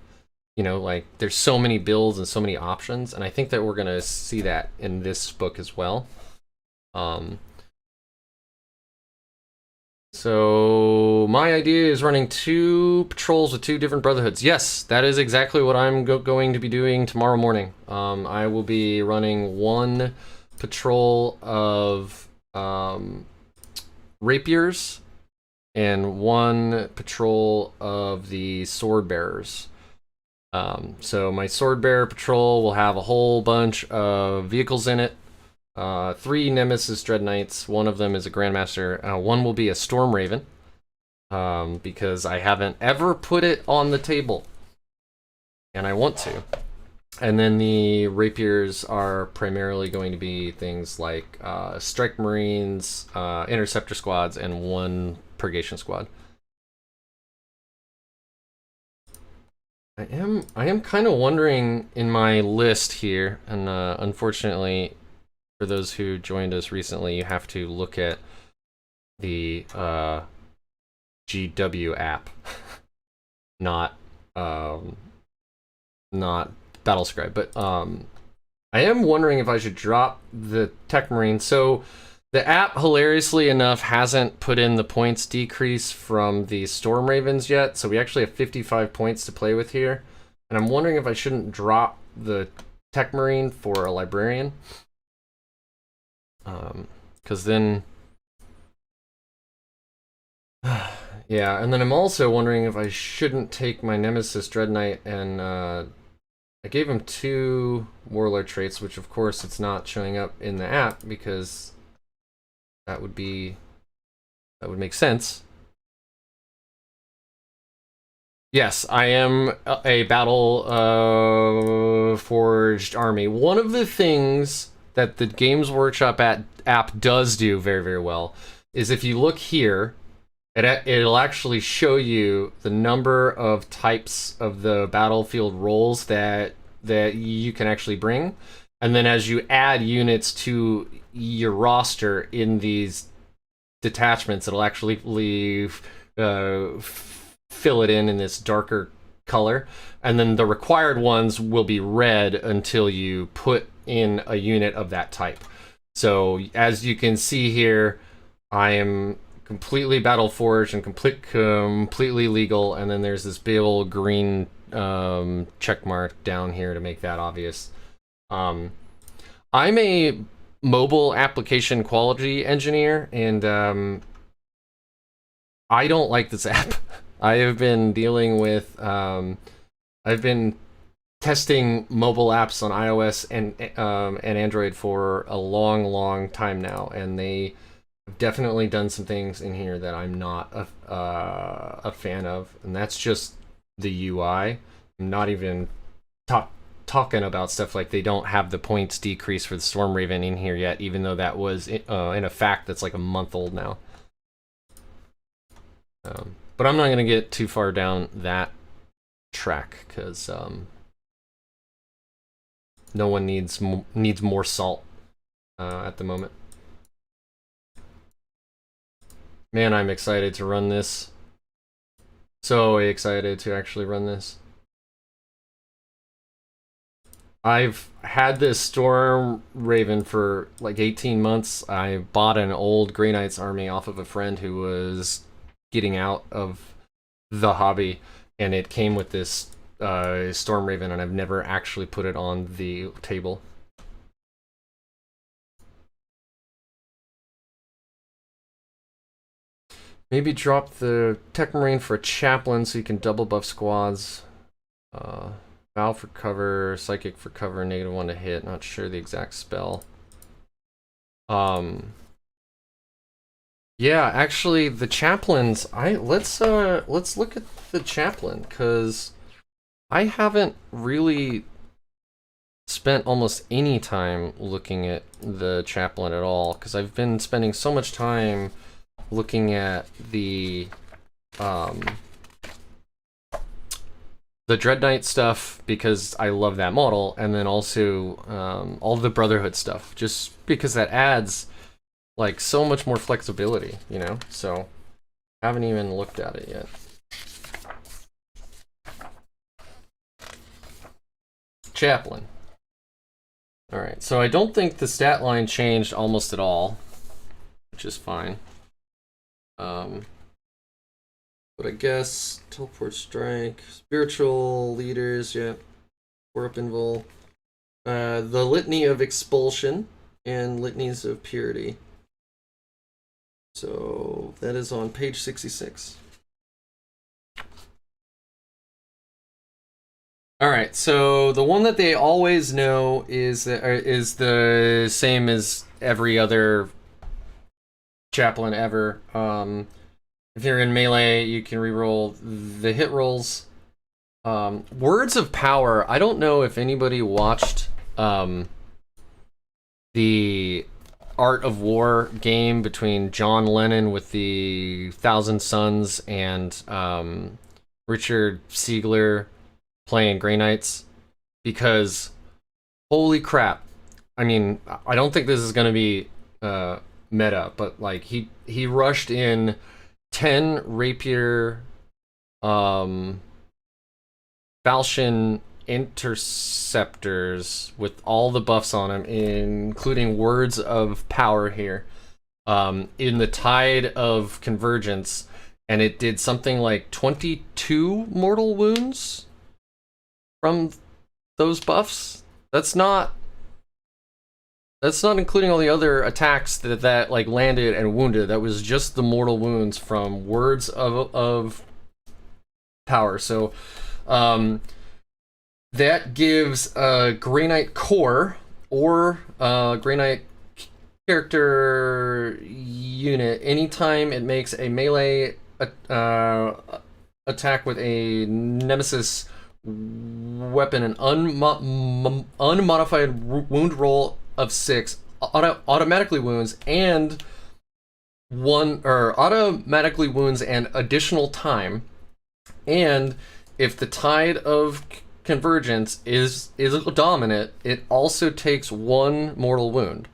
Like there's so many builds and so many options, and I think that we're gonna see that in this book as well. So my idea is running 2 patrols with 2 different brotherhoods. Yes, that is exactly what I'm going to be doing tomorrow morning. I will be running 1 patrol of rapiers and 1 patrol of the sword bearers. So my sword bearer patrol will have a whole bunch of vehicles in it. 3 Nemesis Dread Knights, 1 of them is a Grandmaster, 1 will be a Storm Raven, because I haven't ever put it on the table, and I want to. And then the Rapiers are primarily going to be things like Strike Marines, Interceptor Squads, and 1 Purgation Squad. I am kind of wondering in my list here, and unfortunately, for those who joined us recently, you have to look at the GW app, not Battlescribe. But I am wondering if I should drop the Tech Marine. So the app, hilariously enough, hasn't put in the points decrease from the Storm Ravens yet, so we actually have 55 points to play with here. And I'm wondering if I shouldn't drop the Tech Marine for a Librarian. Because then... yeah, and then I'm also wondering if I shouldn't take my Nemesis Dread Knight and... I gave him 2 Warlord traits, which of course it's not showing up in the app, because that would make sense. Yes, I am a battle forged army. One of the things that the Games Workshop app does do very, very well is if you look here, it'll actually show you the number of types of the battlefield roles that you can actually bring, and then as you add units to your roster in these detachments, it'll actually fill it in this darker color, and then the required ones will be red until you put in a unit of that type. So as you can see here, I am completely battle forged and completely legal, and then there's this big old green check mark down here to make that obvious. I'm a mobile application quality engineer, and I don't like this app. I have been dealing with I've been testing mobile apps on iOS and Android for a long time now, and they have definitely done some things in here that I'm not a fan of, and that's just the UI. I'm not even talking about stuff like they don't have the points decrease for the Storm Raven in here yet, even though that was in a fact that's like a month old now. But I'm not going to get too far down that track, because no one needs more salt at the moment. Man, I'm excited to run this. So excited to actually run this. I've had this Storm Raven for like 18 months. I bought an old Grey Knights army off of a friend who was getting out of the hobby, and it came with this Storm Raven, and I've never actually put it on the table. Maybe drop the Tech Marine for a Chaplain so you can double buff squads. Val for cover, Psychic for cover, -1 to hit. Not sure the exact spell. Yeah, actually, the Chaplains. Let's look at the Chaplain, because I haven't really spent almost any time looking at the Chaplain at all, because I've been spending so much time looking at the Dread Knight stuff, because I love that model, and then also all the Brotherhood stuff, just because that adds like so much more flexibility, you know? So I haven't even looked at it yet. Chaplain. Alright, so I don't think the stat line changed almost at all, which is fine. But I guess teleport strike, spiritual leaders, yeah. 4-up invul. The litany of expulsion and litanies of purity. So that is on page 66. All right, so the one that they always know is the same as every other Chaplain ever. If you're in melee, you can reroll the hit rolls. Words of Power. I don't know if anybody watched the Art of War game between John Lennon with the Thousand Sons and Richard Siegler playing Grey Knights, because holy crap. I mean, I don't think this is going to be meta, but like he rushed in 10 rapier falchion interceptors with all the buffs on them, including Words of Power here, in the Tide of Convergence, and it did something like 22 mortal wounds from those buffs. That's not including all the other attacks that like landed and wounded. That was just the mortal wounds from Words of Power. So that gives a Grey Knight core or Grey Knight character unit anytime it makes a melee attack with a Nemesis weapon, an unmodified wound roll of 6, automatically wounds, and automatically wounds and additional time. And if the Tide of Convergence is dominant, it also takes 1 mortal wound.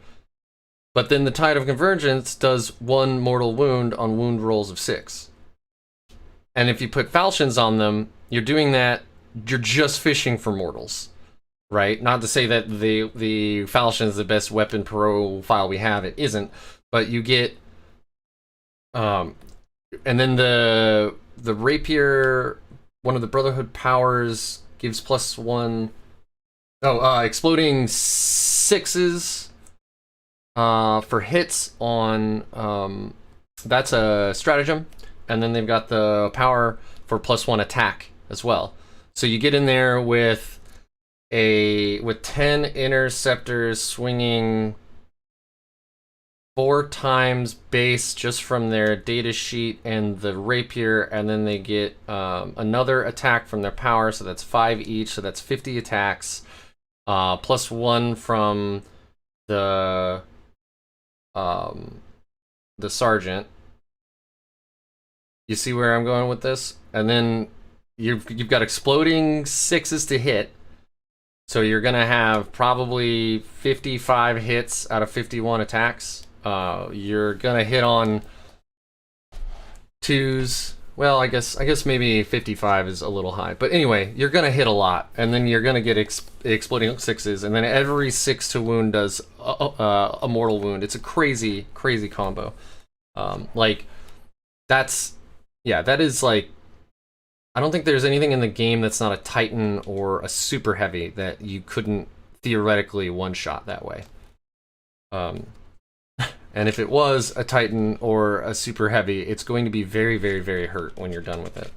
But then the Tide of Convergence does 1 mortal wound on wound rolls of 6. And if you put falchions on them, you're doing that, you're just fishing for mortals. right? Not to say that the falchion is the best weapon profile we have. It isn't, but you get and then the rapier, one of the Brotherhood powers, gives +1. Oh, exploding sixes for hits on that's a stratagem, and then they've got the power for +1 attack as well. So you get in there with 10 interceptors swinging 4 times base just from their data sheet and the rapier, and then they get another attack from their power, so that's 5 each, so that's 50 attacks, +1 from the sergeant. You see where I'm going with this? And then you've got exploding sixes to hit. So you're gonna have probably 55 hits out of 51 attacks. You're gonna hit on twos. Well, I guess maybe 55 is a little high, but anyway, you're gonna hit a lot, and then you're gonna get exploding sixes, and then every 6 to wound does a mortal wound. It's a crazy combo. Like that is like, I don't think there's anything in the game that's not a Titan or a super heavy that you couldn't theoretically one-shot that way. And if it was a Titan or a super heavy, it's going to be very, very, very hurt when you're done with it.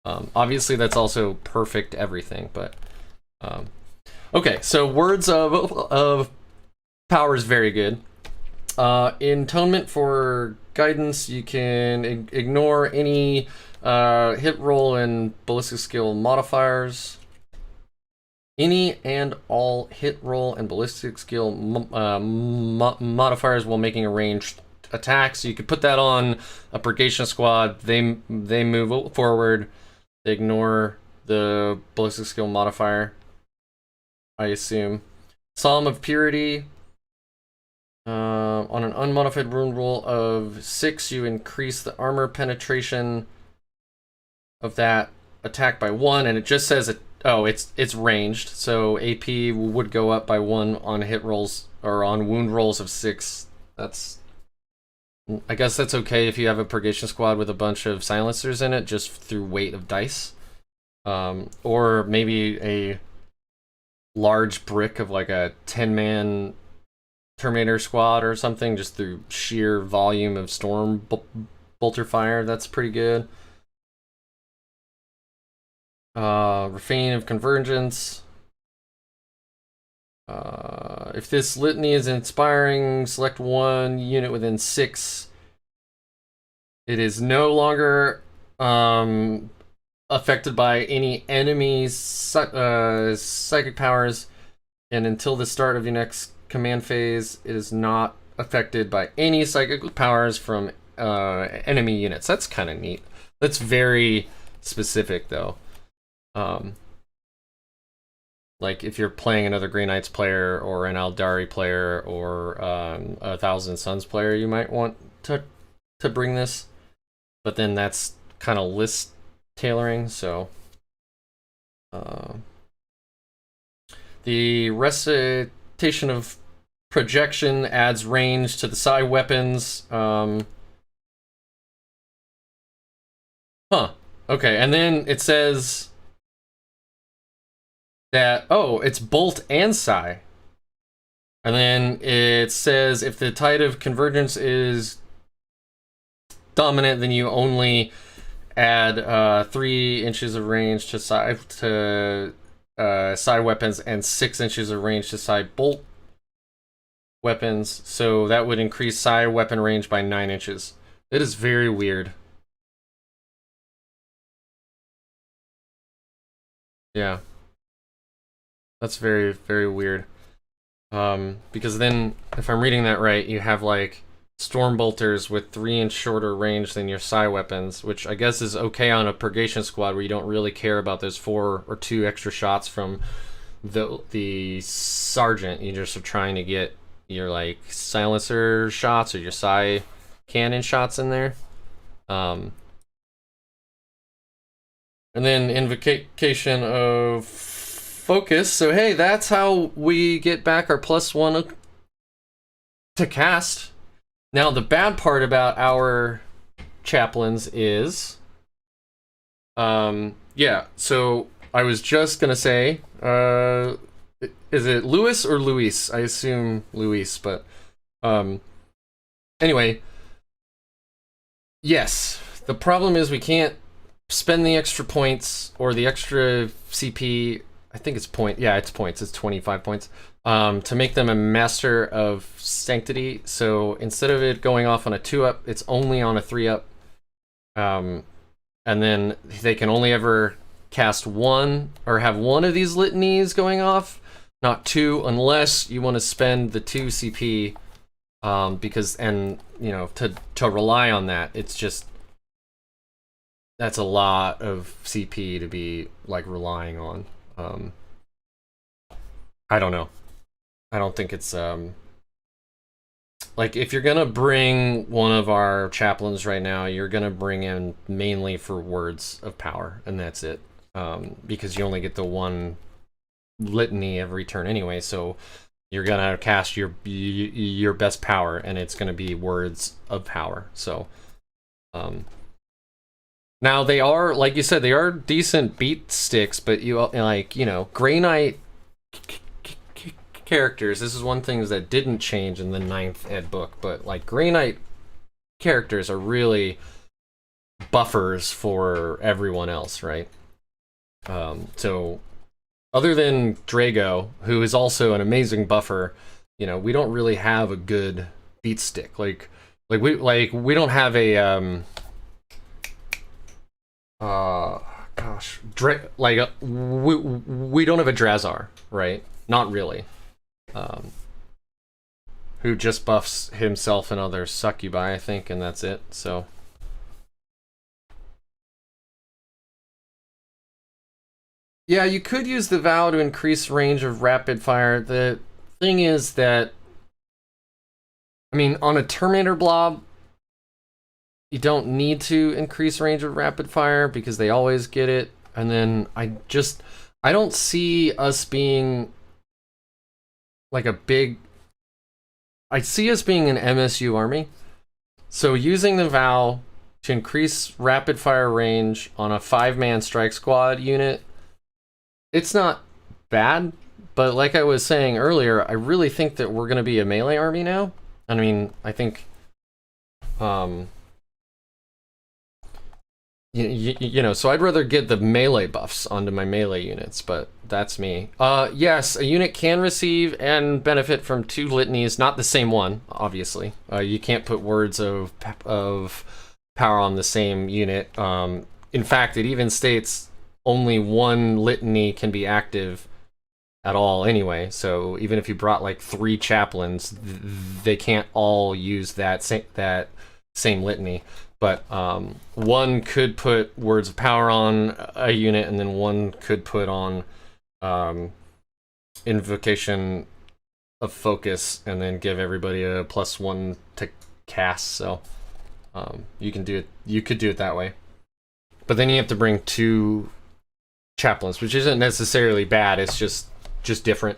Obviously, that's also perfect everything, but... okay, so words of power is very good. Intonement for guidance, you can ignore any hit roll and ballistic skill modifiers. Any and all hit roll and ballistic skill modifiers while making a ranged attack. So you could put that on a purgation squad. They move forward. They ignore the ballistic skill modifier, I assume. Psalm of Purity. On an unmodified wound roll of 6, you increase the armor penetration of that attack by 1, and it just says it's ranged, so AP would go up by 1 on hit rolls or on wound rolls of 6. I guess that's okay if you have a purgation squad with a bunch of silencers in it, just through weight of dice, or maybe a large brick of like a 10-man Terminator squad or something, just through sheer volume of storm bolter fire. That's pretty good. Refrain of Convergence. If this litany is inspiring, select 1 unit within 6. It is no longer affected by any enemy's psychic powers, and until the start of your next command phase, it is not affected by any psychic powers from enemy units. That's kind of neat. That's very specific, though. Like if you're playing another Grey Knights player or an Aldari player or a Thousand Suns player, you might want to bring this, but then that's kind of list tailoring. So the recitation of projection adds range to the side weapons. Okay, and then it says that, it's bolt and psi. And then it says if the tide of convergence is dominant, then you only add 3 inches of range to side weapons and 6 inches of range to side bolt weapons. So that would increase psi weapon range by 9 inches. It is very weird. Yeah. That's very, very weird. Because then, if I'm reading that right, you have like storm bolters with 3-inch shorter range than your psi weapons, which I guess is okay on a purgation squad where you don't really care about those 4 or 2 extra shots from the sergeant. You just are trying to get your like silencer shots or your psi cannon shots in there. And then invocation of focus. So hey, that's how we get back our +1 to cast. Now the bad part about our chaplains is, yeah. So I was just gonna say, is it Louis or Luis? I assume Luis, but anyway, yes. The problem is we can't spend the extra points or the extra CP. I think it's point. Yeah, it's points. It's 25 points. To make them a master of sanctity. So instead of it going off on a 2-up, it's only on a 3-up. And then they can only ever cast one or have one of these litanies going off, not two, unless you want to spend the 2 CP. Because, and you know, to rely on that, it's just, that's a lot of CP to be like relying on. I don't know. I don't think it's like, if you're gonna bring one of our chaplains right now, you're gonna bring in mainly for words of power, and that's it. Because you only get the 1 litany every turn anyway, so you're gonna cast your best power, and it's gonna be words of power. So now they are, like you said, they are decent beat sticks, but you like, you know, Grey Knight characters, this is one thing that didn't change in the 9th ed book, but like Grey Knight characters are really buffers for everyone else, right? So other than Drago, who is also an amazing buffer, you know, we don't really have a good beat stick. Like we don't have a we don't have a Drazar, right? Not really. Who just buffs himself and other succubi, I think, and that's it. So yeah, you could use the vow to increase range of rapid fire. The thing is that, I mean, on a Terminator blob, you don't need to increase range of rapid fire because they always get it. And then I don't see us being like a big, I see us being an MSU army. So using the vow to increase rapid fire range on a 5-man strike squad unit, it's not bad, but like I was saying earlier, I really think that we're going to be a melee army now. I mean, I think, you know, so I'd rather get the melee buffs onto my melee units, but that's me. Yes, a unit can receive and benefit from 2 litanies, not the same one, obviously. You can't put words of power on the same unit. In fact, it even states only 1 litany can be active at all anyway, so even if you brought like 3 chaplains, they can't all use that same litany. But 1 could put words of power on a unit, and then 1 could put on invocation of focus, and then give everybody a +1 to cast. So you can do it. You could do it that way, but then you have to bring 2 chaplains, which isn't necessarily bad. It's just different.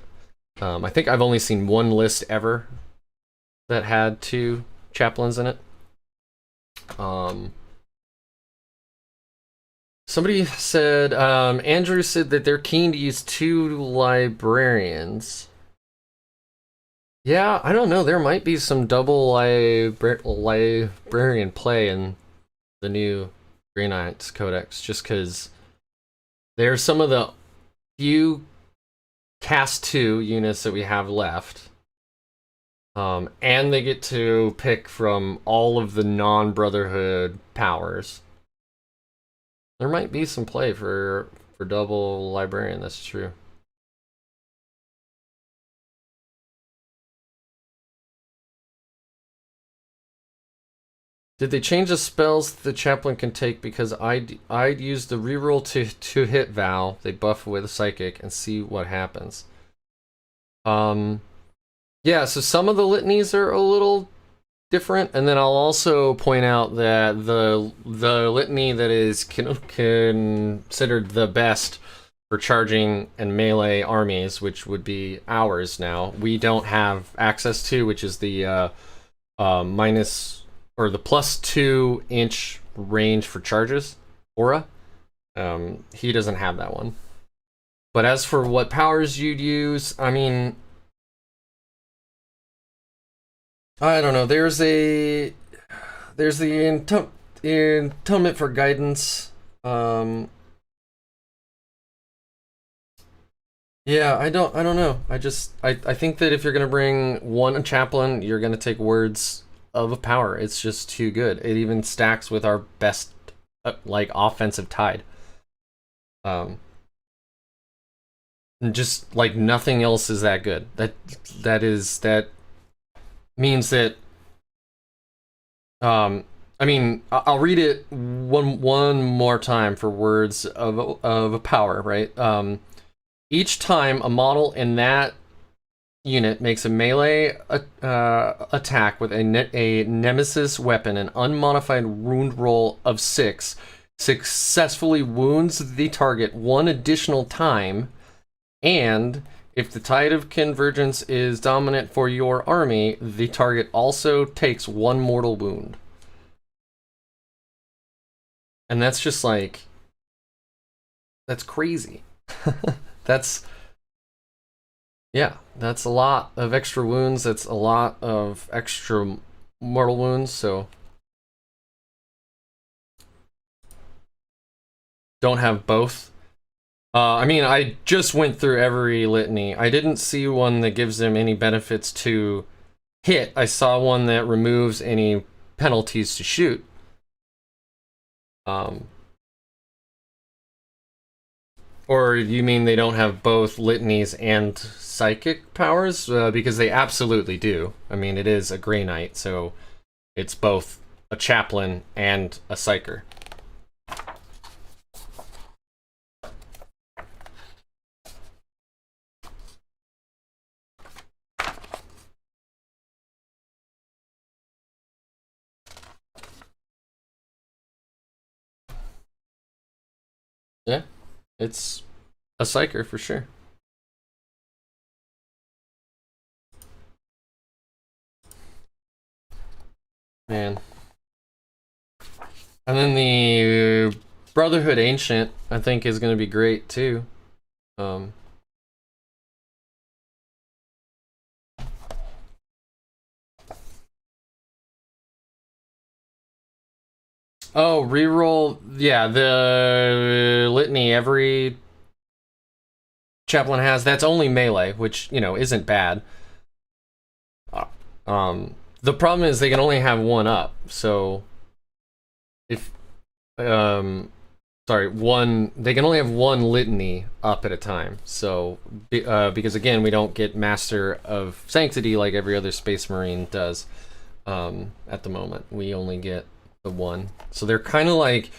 I think I've only seen 1 list ever that had 2 chaplains in it. Somebody said, Andrew said that they're keen to use 2 librarians. Yeah, I don't know. There might be some double librarian play in the new Grey Knights Codex, just because they're some of the few cast 2 units that we have left. And they get to pick from all of the non-Brotherhood powers. There might be some play for double librarian, that's true. Did they change the spells the chaplain can take? Because I'd use the reroll to hit Val. They buff with psychic and see what happens. Yeah, so some of the litanies are a little different, and then I'll also point out that the litany that is considered the best for charging and melee armies, which would be ours now, we don't have access to, which is the minus or the +2" range for charges aura. He doesn't have that one. But as for what powers you'd use, I mean, I don't know. There's the Atonement for Guidance. Yeah, I don't know. I think that if you're gonna bring one chaplain, you're gonna take Words of a Power. It's just too good. It even stacks with our best like offensive tide. And just like nothing else is that good. That means that I mean, I'll read it one more time for Words of a Power, right? Each time a model in that unit makes a melee attack with a nemesis weapon, an unmodified wound roll of 6 successfully wounds the target one additional time, and if the tide of convergence is dominant for your army, the target also takes 1 mortal wound. And that's just like, that's crazy. That's a lot of extra wounds. That's a lot of extra mortal wounds, so don't have both. I mean, I just went through every litany. I didn't see one that gives them any benefits to hit. I saw one that removes any penalties to shoot. Or you mean they don't have both litanies and psychic powers? Because they absolutely do. I mean, it is a Grey Knight, so it's both a chaplain and a psyker. Yeah, it's a psyker for sure. Man. And then the Brotherhood Ancient, I think, is going to be great too. Oh, reroll. Yeah, the litany every chaplain has. That's only melee, which, you know, isn't bad. The problem is they can only have one up. So if they can only have one litany up at a time. So because again, we don't get Master of Sanctity like every other Space Marine does at the moment. We only get the one. So they're kind of like,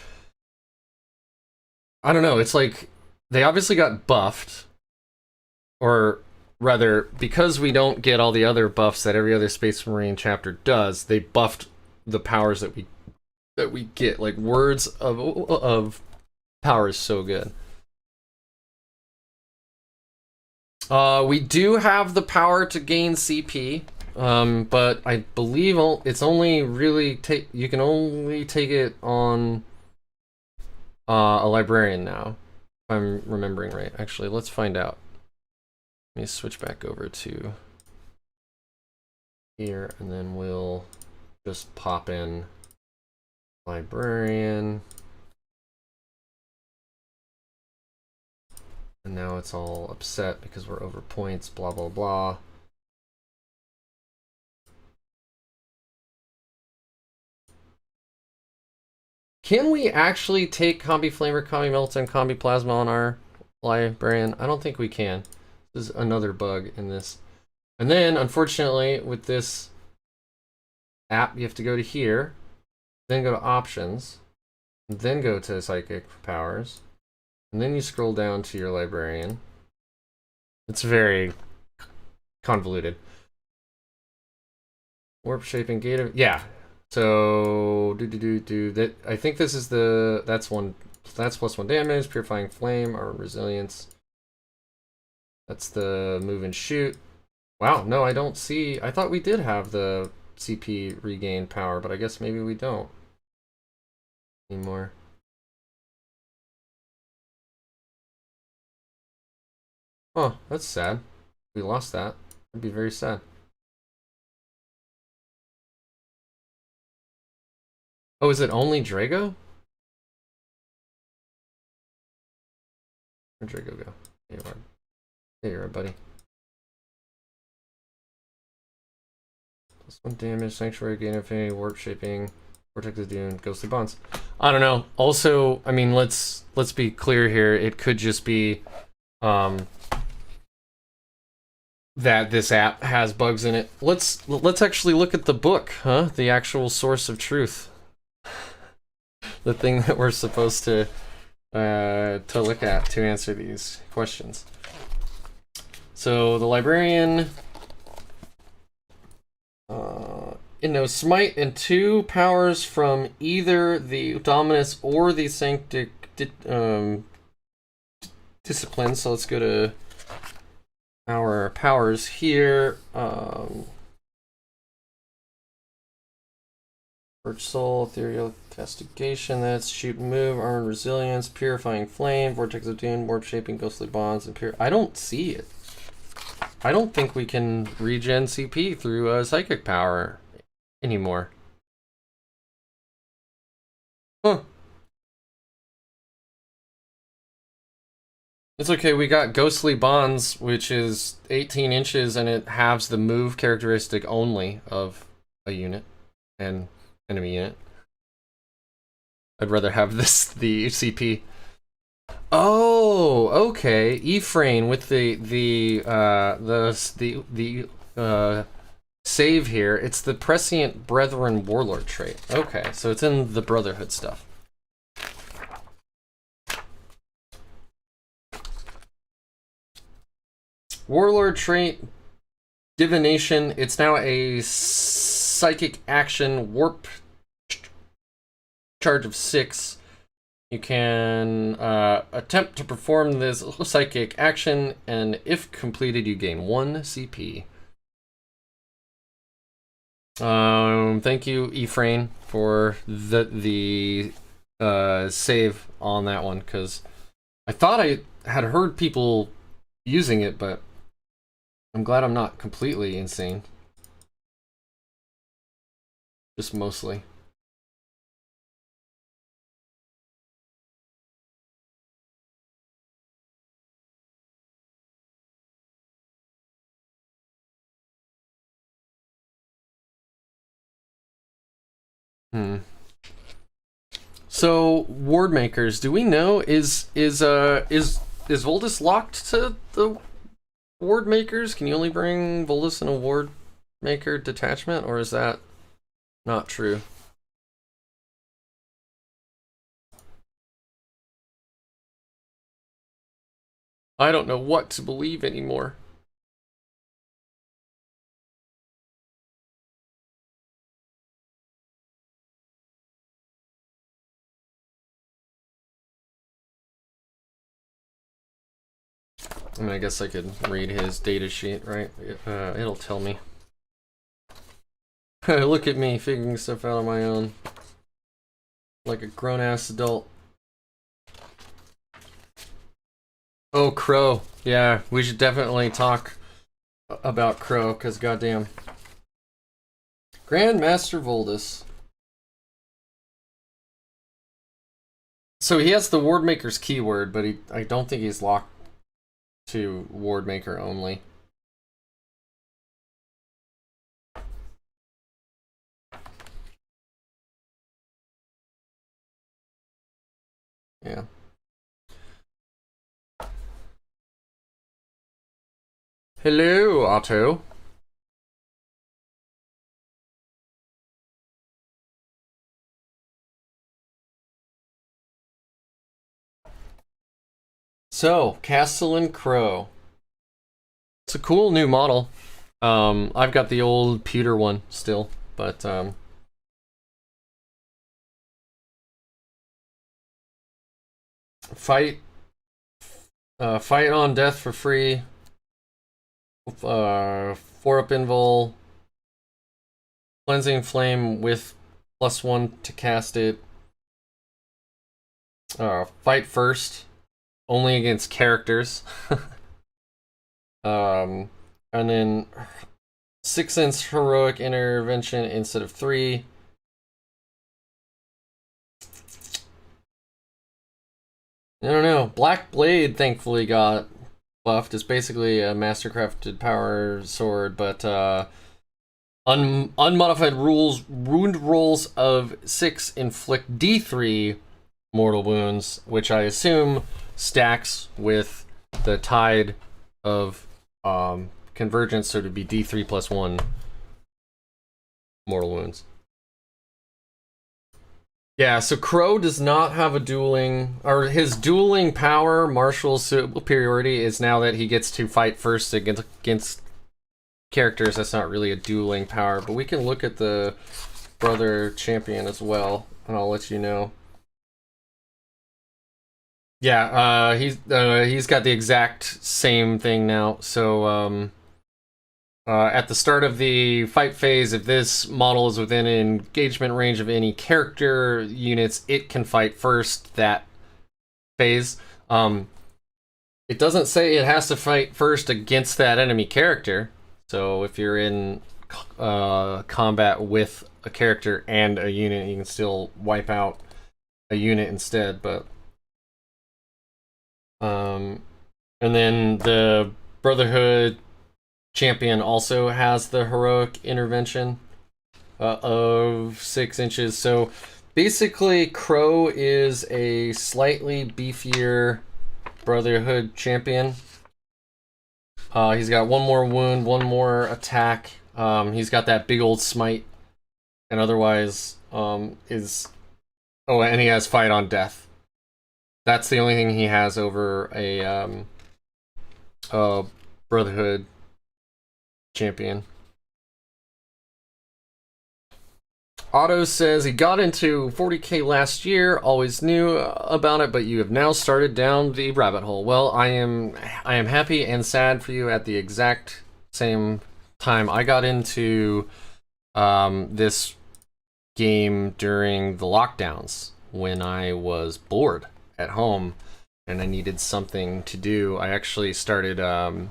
I don't know, it's like they obviously got buffed, or rather, because we don't get all the other buffs that every other Space Marine chapter does, they buffed the powers that we get. Like Words of Power is so good. We do have the power to gain CP, but I believe it's only really you can only take it on a librarian now, if I'm remembering right. Actually, let's find out. Let me switch back over to here, and then we'll just pop in librarian. And now it's all upset because we're over points, blah, blah, blah. Can we actually take Combi Flamer, Combi Melta, and Combi Plasma on our librarian? I don't think we can. This is another bug in this. And then, unfortunately, with this app, you have to go to here, then go to Options, then go to Psychic Powers, and then you scroll down to your librarian. It's very convoluted. Warp shaping gate of, yeah. So that I think this is that's one That's +1 damage, purifying flame, armor resilience. That's the move and shoot. Wow, no, I don't see. I thought we did have the CP regain power, but I guess maybe we don't anymore. Oh, that's sad. We lost that. That'd be very sad. Oh, is it only Drago? Where'd Drago go? There you are. There you are, buddy. +1 damage, Sanctuary, gain affinity, warp shaping, Vortex of Dune, Ghostly Bonds. I don't know. Also, I mean, let's be clear here. It could just be that this app has bugs in it. Let's actually look at the book, huh? The actual source of truth. The thing that we're supposed to look at to answer these questions. So the librarian, smite and 2 powers from either the Dominus or the Sanctic discipline. So let's go to our powers here. Purge Soul, Ethereal Castigation, that's Shoot and Move, Armored Resilience, Purifying Flame, Vortex of Dune, Warp Shaping, Ghostly Bonds, and I don't see it. I don't think we can regen CP through a Psychic Power anymore. Huh. It's okay, we got Ghostly Bonds, which is 18 inches, and it halves the move characteristic only of a unit and enemy unit. I'd rather have the CP. Oh, okay. Ephraim with the save here. It's the Prescient Brethren Warlord trait. Okay, so it's in the Brotherhood stuff. Warlord trait, divination. It's now a psychic action, warp charge of 6. You can attempt to perform this psychic action, and if completed, you gain 1 CP. Thank you, Ephraim, for the save on that one, because I thought I had heard people using it, but I'm glad I'm not completely insane. Just mostly. So ward makers, do we know is Voldus locked to the ward makers? Can you only bring Voldus in a ward maker detachment, or is that not true? I don't know what to believe anymore. I mean, I guess I could read his data sheet, right? It'll tell me. Look at me figuring stuff out on my own. Like a grown-ass adult. Oh, Crow. Yeah, we should definitely talk about Crow, because goddamn. Grandmaster Voldus. So he has the Wardmaker's keyword, but I don't think he's locked to Wardmaker only. Yeah. Hello, Otto. So, Castellan Crow. It's a cool new model. I've got the old pewter one still, but fight on death for free. 4-up invul. Cleansing Flame with +1 to cast it. Fight first. Only against characters. And then 6-inch heroic intervention instead of 3. I don't know. Black Blade thankfully got buffed. It's basically a mastercrafted power sword, but unmodified wound rolls of 6 inflict D3 mortal wounds, which I assume stacks with the tide of convergence, so to be D3 plus 1 mortal wounds. Yeah, so Crow does not have a dueling, or his dueling power, martial superiority, is now that he gets to fight first against characters. That's not really a dueling power, but we can look at the brother champion as well, and I'll let you know. Yeah, he's got the exact same thing now. So at the start of the fight phase, if this model is within an engagement range of any character units, it can fight first that phase. It doesn't say it has to fight first against that enemy character. So if you're in combat with a character and a unit, you can still wipe out a unit instead. But and then the Brotherhood champion also has the heroic intervention of 6 inches. So basically, Crow is a slightly beefier Brotherhood champion. He's got 1 more wound, 1 more attack. He's got that big old smite, and otherwise and he has fight on death. That's the only thing he has over a Brotherhood champion. Otto says he got into 40k last year, always knew about it, but you have now started down the rabbit hole. Well, I am happy and sad for you at the exact same time. I got into this game during the lockdowns when I was bored at home and I needed something to do. I actually started I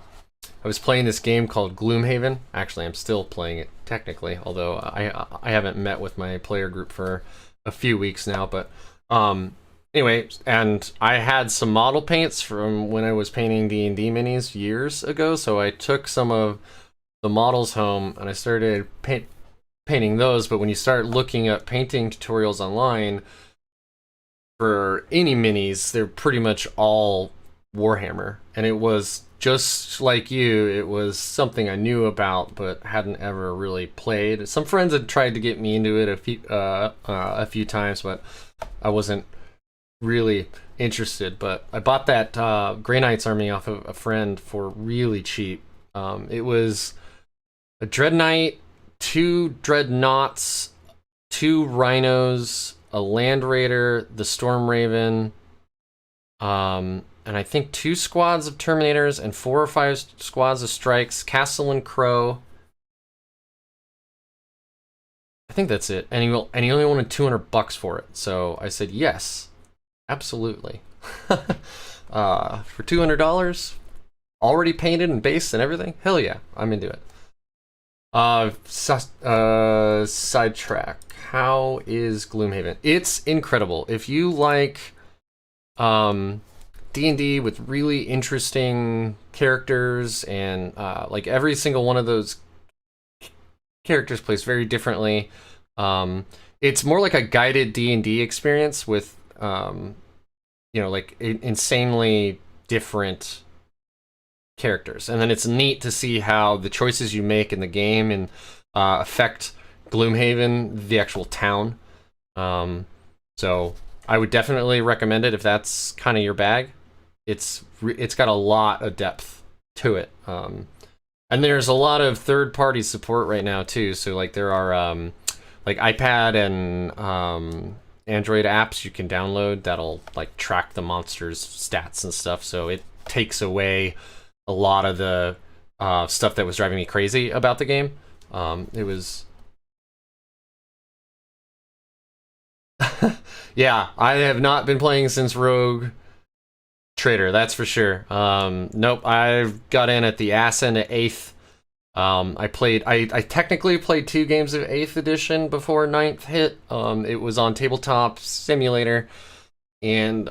was playing this game called Gloomhaven. Actually, I'm still playing it technically, although I haven't met with my player group for a few weeks now. But anyway, and I had some model paints from when I was painting D&D minis years ago, so I took some of the models home and I started painting those. But when you start looking at painting tutorials online for any minis, they're pretty much all Warhammer, and it was just like you, it was something I knew about but hadn't ever really played. Some friends had tried to get me into it a few times, but I wasn't really interested. But I bought that Grey Knights army off of a friend for really cheap. It was a Dread-Knight, 2 Dreadnoughts, 2 Rhinos, a Land Raider, the Storm Raven, and I think 2 squads of Terminators and 4 or 5 squads of Strikes, Castle and Crow. I think that's it. And he only wanted $200 for it. So I said yes, absolutely. For $200, already painted and based and everything. Hell yeah, I'm into it. Sidetrack. How is Gloomhaven? It's incredible. If you like D&D with really interesting characters and like every single one of those characters plays very differently. It's more like a guided D&D experience with like insanely different characters, and then it's neat to see how the choices you make in the game and affect Gloomhaven, the actual town. So I would definitely recommend it if that's kind of your bag. It's got a lot of depth to it, and there's a lot of third-party support right now too. So like there are like iPad and Android apps you can download that'll like track the monsters' stats and stuff. So it takes away a lot of the stuff that was driving me crazy about the game. It was. Yeah, I have not been playing since Rogue Trader, that's for sure. Nope, I got in at the ass end of 8th. I technically played 2 games of 8th edition before 9th hit. It was on Tabletop Simulator, and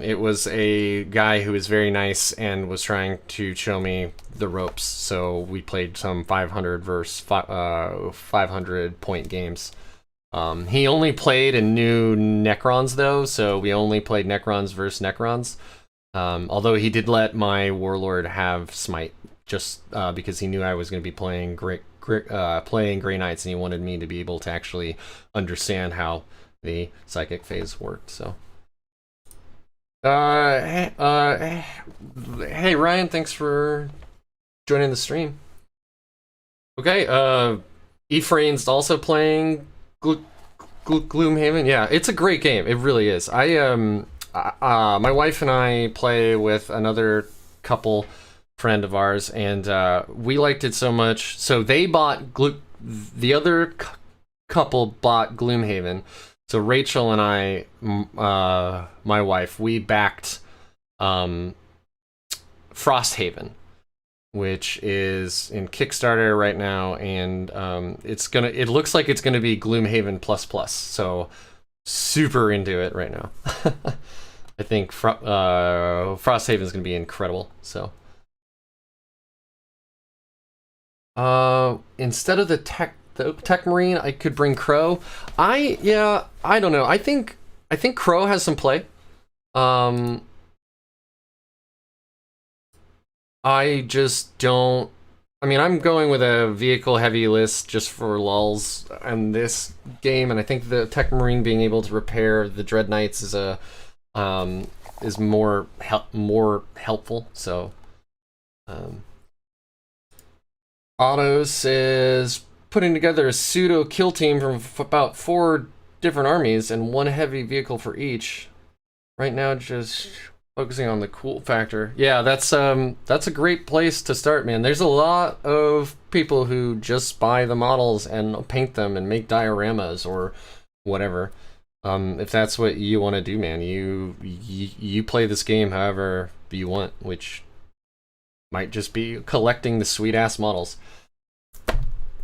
it was a guy who was very nice and was trying to show me the ropes. So we played some 500 versus 500 point games. He only played and knew Necrons though, so we only played Necrons versus Necrons. Although he did let my Warlord have Smite, just because he knew I was going to be playing playing Grey Knights, and he wanted me to be able to actually understand how the psychic phase worked. So, hey Ryan, thanks for joining the stream. Okay, Ephraim's also playing Gloomhaven. Yeah, it's a great game. It really is. My wife and I play with another couple friend of ours, and we liked it so much. So they bought the other couple bought Gloomhaven. So Rachel and I, my wife, we backed Frosthaven, which is in Kickstarter right now, and it looks like it's gonna be Gloomhaven plus. So super into it right now. I think Frosthaven is gonna be incredible. So instead of the Tech Marine, I could bring Crow. I don't know. I think Crow has some play. I just don't. I mean, I'm going with a vehicle heavy list just for lulz in this game, and I think the Tech Marine being able to repair the Dread Knights is more helpful. So, Otto says putting together a pseudo kill team from about 4 different armies and 1 heavy vehicle for each. Right now, just focusing on the cool factor. Yeah, that's a great place to start, man. There's a lot of people who just buy the models and paint them and make dioramas or whatever. If that's what you want to do, man, you play this game however you want, which might just be collecting the sweet ass models.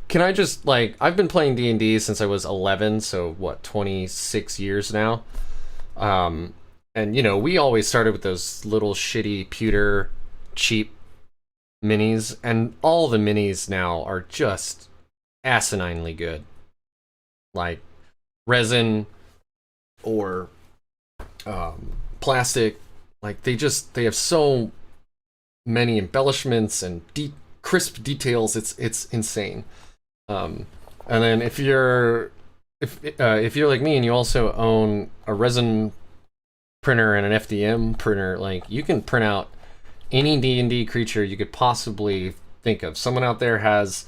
Can I just, like, I've been playing D&D since I was 11, so what, 26 years now? And, you know, we always started with those little shitty, pewter, cheap minis, and all the minis now are just asininely good. Like, resin or plastic, like, they have so many embellishments and crisp details, it's insane. And then if you're like me and you also own a resin printer and an FDM printer, like, you can print out any D&D creature you could possibly think of. Someone out there has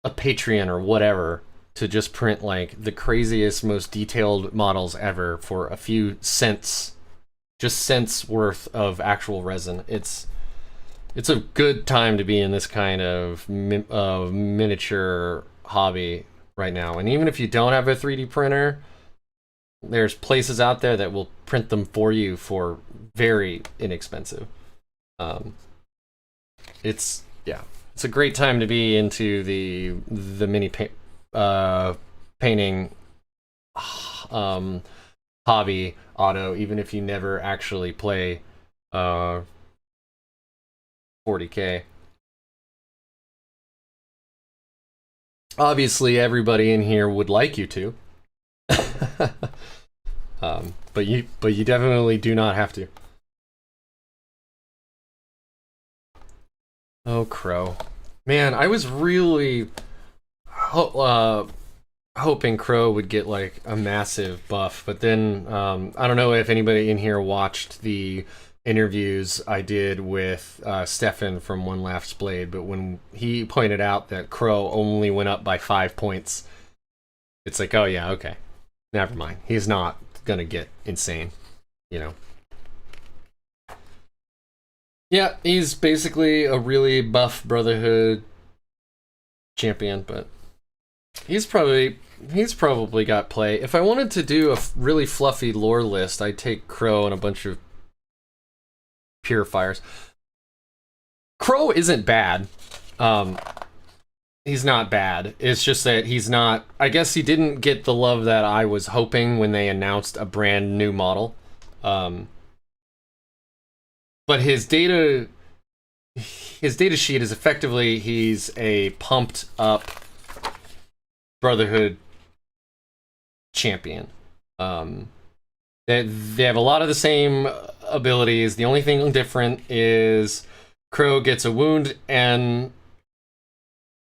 a Patreon or whatever to just print like the craziest, most detailed models ever for a few cents, just cents worth of actual resin. It's a good time to be in this kind of miniature hobby right now. And even if you don't have a 3D printer, there's places out there that will print them for you for very inexpensive. It's a great time to be into the mini painting hobby, Otto, even if you never actually play 40K. Obviously, everybody in here would like you to. But you definitely do not have to. Oh, Crow. Man, I was really hoping Crow would get like a massive buff, but then I don't know if anybody in here watched the interviews I did with Stefan from One Laughs Blade, but when he pointed out that Crow only went up by 5 points, it's like, oh yeah, okay. never mind. He's not gonna get insane, you know. Yeah, he's basically a really buff Brotherhood champion, but he's probably got play. If I wanted to do a really fluffy lore list, I'd take Crow and a bunch of purifiers. Crow isn't bad. He's not bad. It's just that he's not... I guess he didn't get the love that I was hoping when they announced a brand new model. But his data sheet is effectively he's a pumped up Brotherhood champion. They have a lot of the same abilities. The only thing different is Crow gets a wound and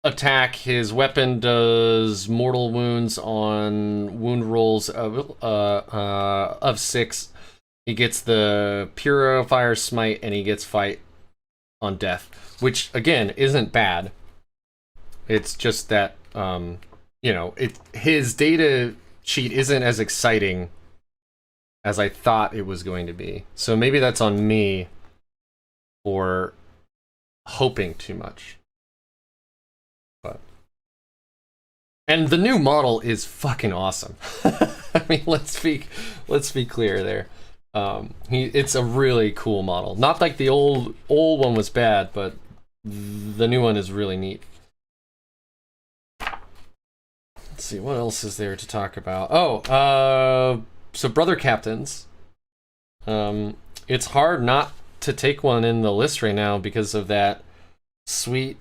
attack. His weapon does mortal wounds on wound rolls of 6. He gets the Purifier Smite, and he gets fight on death, which again isn't bad. It's just that his data sheet isn't as exciting as I thought it was going to be. So maybe that's on me for hoping too much. And the new model is fucking awesome. I mean, let's be clear there. It's a really cool model. Not like the old one was bad, but the new one is really neat. Let's see, what else is there to talk about? So brother captains. It's hard not to take one in the list right now because of that sweet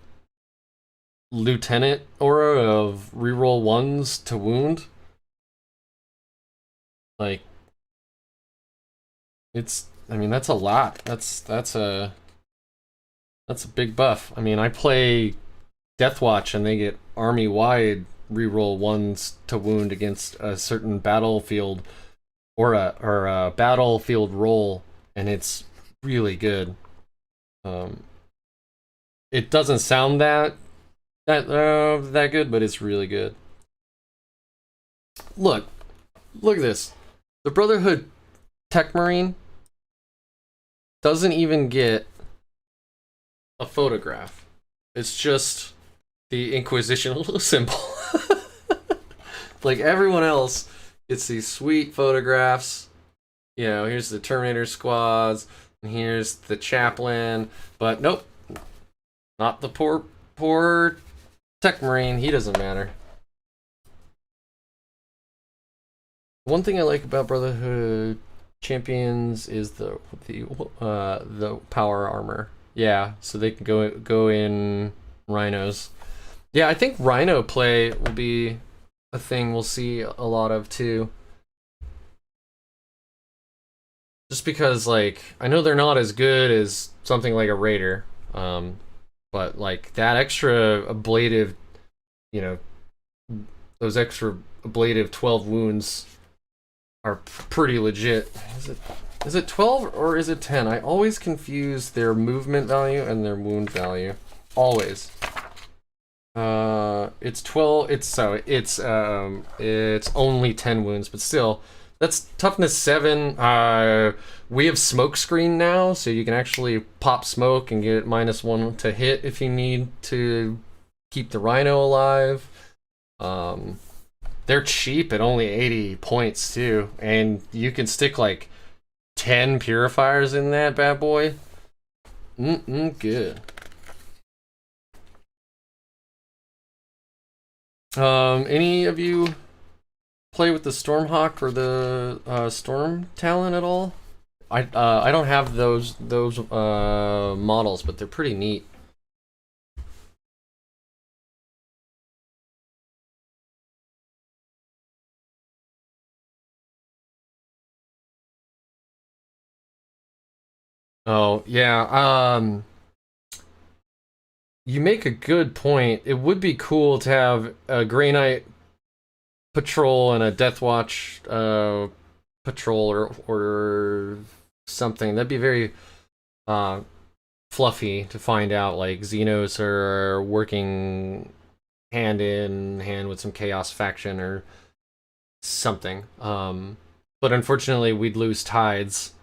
lieutenant aura of reroll 1s to wound. Like, that's a lot. That's a big buff. I mean, I play Deathwatch and they get army wide reroll 1s to wound against a certain battlefield or a battlefield roll, and it's really good. It doesn't sound that good, but it's really good. Look at this. The Brotherhood Tech Marine doesn't even get a photograph. It's just the Inquisition symbol. Like everyone else gets these sweet photographs. You know, here's the Terminator squads, and here's the chaplain. But nope, not the poor Tech Marine. He doesn't matter. One thing I like about Brotherhood champions is the power armor. Yeah, so they can go in rhinos. Yeah, I think rhino play will be a thing we'll see a lot of too. Just because, like, I know they're not as good as something like a raider, but like that extra ablative, those extra ablative 12 wounds are pretty legit. Is it 12 or is it 10? I always confuse their movement value and their wound value. Always. It's 12. It's only 10 wounds, but still, that's toughness 7. We have smoke screen now, so you can actually pop smoke and get -1 to hit if you need to keep the rhino alive. They're cheap at only 80 points too, and you can stick like 10 purifiers in that bad boy. Good. Any of you play with the Stormhawk or the Storm Talon at all? I don't have those models, but they're pretty neat. Oh, yeah. You make a good point. It would be cool to have a Grey Knight patrol and a Deathwatch patrol or something. That'd be very fluffy to find out, like Xenos are working hand in hand with some Chaos faction or something. But unfortunately, we'd lose tides,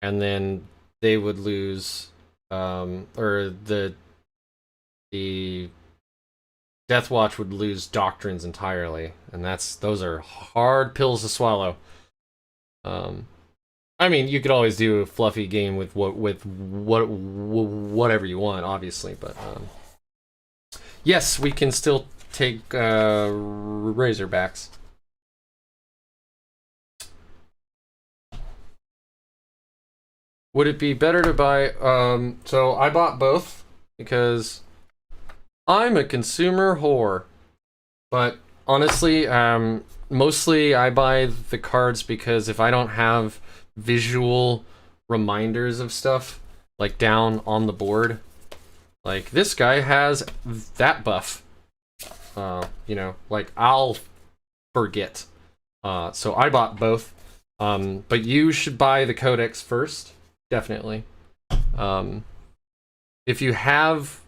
and then they would lose, or the Death Watch would lose doctrines entirely, and those are hard pills to swallow. I mean, you could always do a fluffy game with whatever you want, obviously, but yes, we can still take Razorbacks. Would it be better to buy? So I bought both because I'm a consumer whore. But honestly, mostly I buy the cards because if I don't have visual reminders of stuff like down on the board, like this guy has that buff, you know, like I'll forget. So I bought both. But you should buy the Codex first, definitely. If you have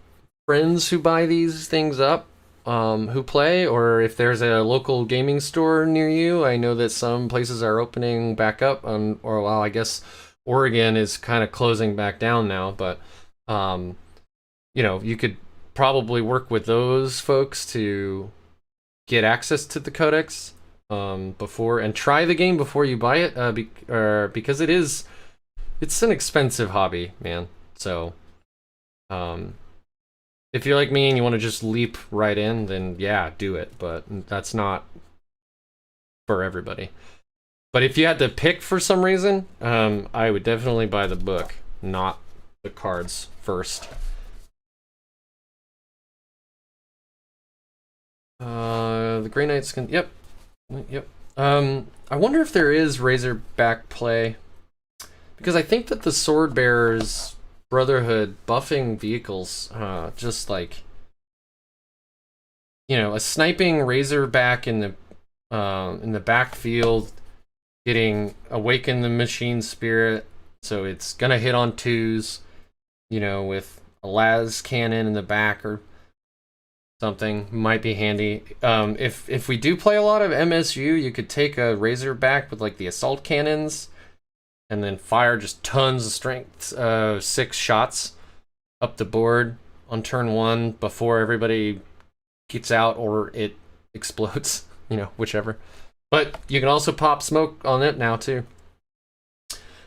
friends who buy these things up, who play, or if there's a local gaming store near you, I know that some places are opening back up, or well, I guess Oregon is kind of closing back down now, but you know, you could probably work with those folks to get access to the Codex before, and try the game before you buy it, because it's an expensive hobby, man. So if you're like me and you want to just leap right in, then yeah, do it. But that's not for everybody. But if you had to pick for some reason, I would definitely buy the book, not the cards first. The Grey Knights can... Yep. I wonder if there is Razorback play. Because I think that the Sword Bearers Brotherhood buffing vehicles, just like, you know, a sniping Razorback in the backfield, getting Awaken the Machine Spirit, so it's gonna hit on 2s, you know, with a las cannon in the back or something might be handy. If we do play a lot of MSU, you could take a Razorback with like the assault cannons, and then fire just tons of strength 6 shots up the board on turn 1 before everybody gets out or it explodes, you know, whichever. But you can also pop smoke on it now too.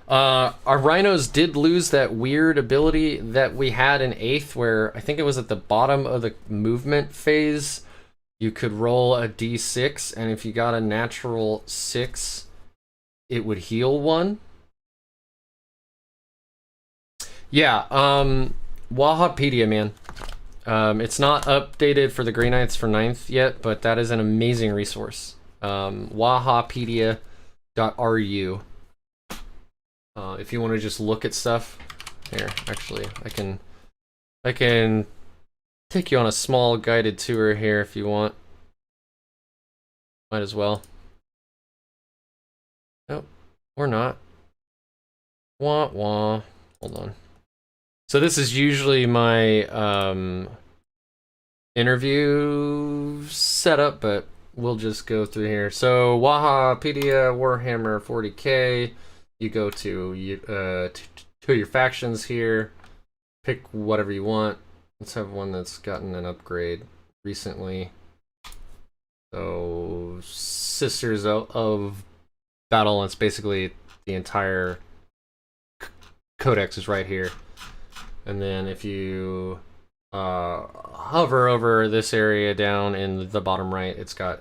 Our rhinos did lose that weird ability that we had in 8th, where I think it was at the bottom of the movement phase. You could roll a d6, and if you got a natural 6, it would heal 1. Yeah, Wahapedia, man. It's not updated for the Grey Knights for 9th yet, but that is an amazing resource. Wahapedia.ru. If you want to just look at stuff. Here, actually, I can take you on a small guided tour here if you want. Might as well. Nope, or not. Wah wah. Hold on. So this is usually my interview setup, but we'll just go through here. So Wahapedia, Warhammer 40k. You go to your factions here. Pick whatever you want. Let's have one that's gotten an upgrade recently. So Sisters of Battle. It's basically the entire Codex is right here. And then if you hover over this area down in the bottom right, it's got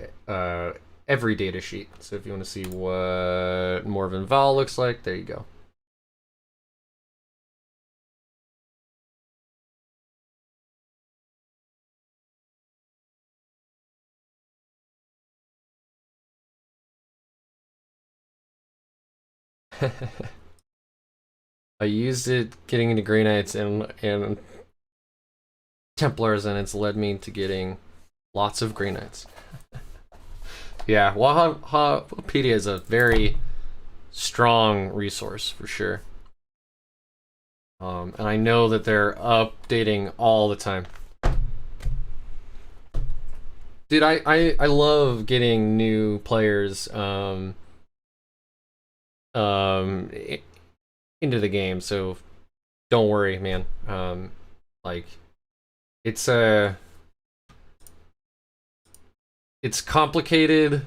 every data sheet. So if you want to see what Morven Val looks like, there you go. I used it getting into Grey Knights and Templars, and it's led me to getting lots of Grey Knights. Yeah, Wahapedia is a very strong resource for sure. And I know that they're updating all the time. dude, I love getting new players i- into the game, so don't worry, man. Like it's it's complicated.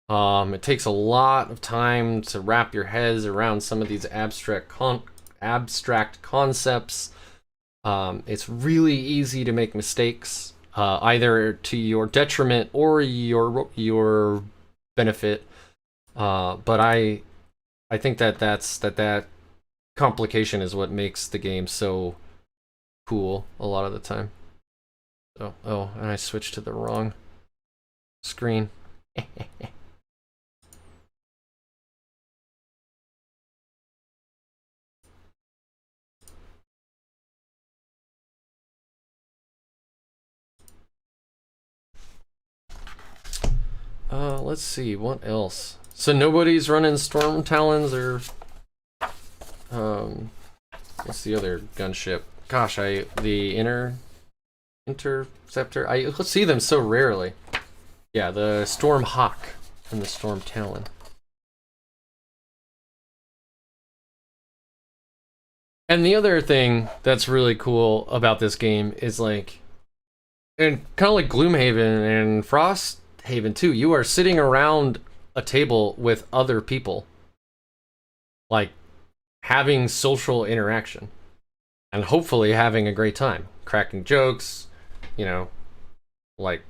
It takes a lot of time to wrap your heads around some of these abstract concepts. It's really easy to make mistakes, either to your detriment or your benefit. But I think that complication is what makes the game so cool a lot of the time. Oh, and I switched to the wrong screen. Let's see, what else? So nobody's running Storm Talons or what's the other gunship? Gosh, the Interceptor. I see them so rarely. Yeah, the Storm Hawk and the Storm Talon. And the other thing that's really cool about this game is like, and kind of like Gloomhaven and Frosthaven too, you are sitting around a table with other people, like having social interaction and hopefully having a great time, cracking jokes, you know, like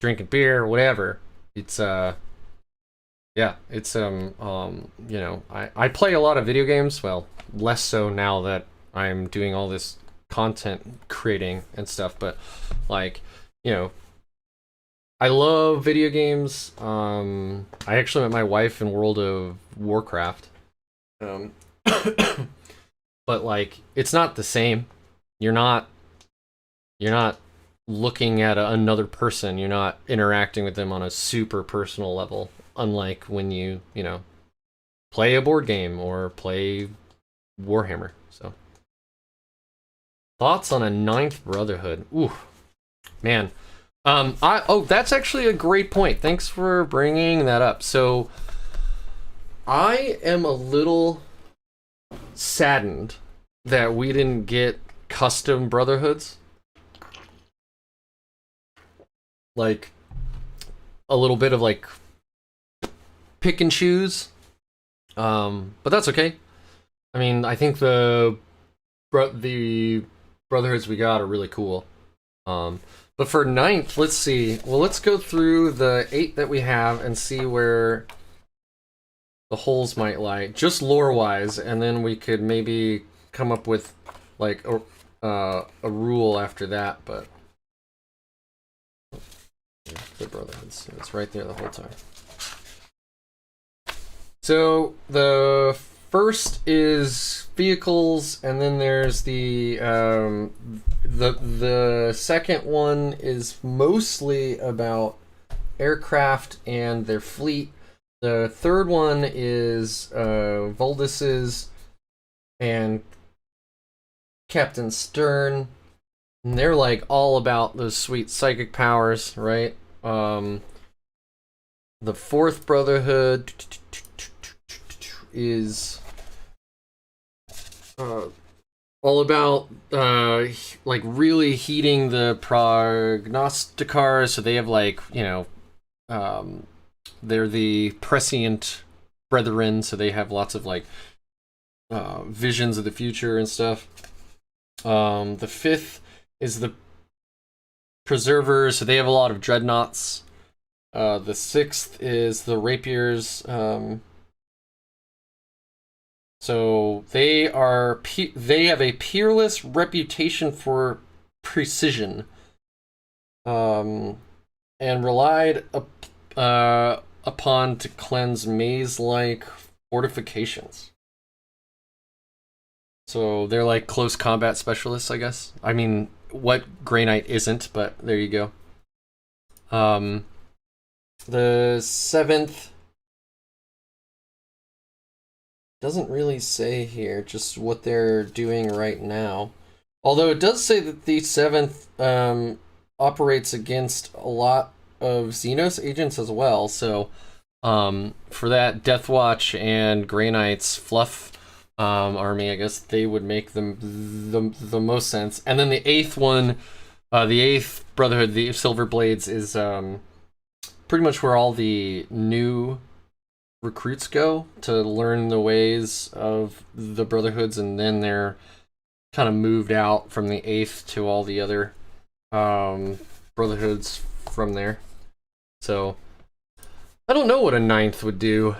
drinking beer, whatever. It's yeah, it's you know, I play a lot of video games, well, less so now that I'm doing all this content creating and stuff, but like, you know, I love video games. I actually met my wife in World of Warcraft. But like, it's not the same. You're not looking at another person. You're not interacting with them on a super personal level. Unlike when you know, play a board game or play Warhammer. So, thoughts on a ninth Brotherhood? Ooh, man. That's actually a great point. Thanks for bringing that up. So, I am a little saddened that we didn't get custom Brotherhoods. Like, a little bit of like pick and choose. But that's okay. I mean, I think the Brotherhoods we got are really cool. But for ninth, let's see. Well, let's go through the 8 that we have and see where the holes might lie, just lore-wise, and then we could maybe come up with like a rule after that. But the Brotherhoods, it's right there the whole time. So the first is vehicles, and then there's the second one is mostly about aircraft and their fleet. The third one is Voldis's and Captain Stern. And they're like all about those sweet psychic powers, right? The fourth Brotherhood is all about like really heating the prognosticars. So they have like, you know, they're the prescient brethren, so they have lots of like visions of the future and stuff. The fifth is the preservers, so they have a lot of dreadnoughts. The sixth is the rapiers. So they have a peerless reputation for precision, and relied upon to cleanse maze-like fortifications. So they're like close combat specialists, I guess. I mean, what Grey Knight isn't, but there you go. The seventh doesn't really say here just what they're doing right now. Although it does say that the seventh operates against a lot of Xenos agents as well. So for that, Deathwatch and Grey Knight's fluff army, I guess they would make them the most sense. And then the eighth one, the eighth Brotherhood, the Silver Blades, is pretty much where all the new recruits go to learn the ways of the Brotherhoods, and then they're kind of moved out from the 8th to all the other Brotherhoods from there. So I don't know what a 9th would do.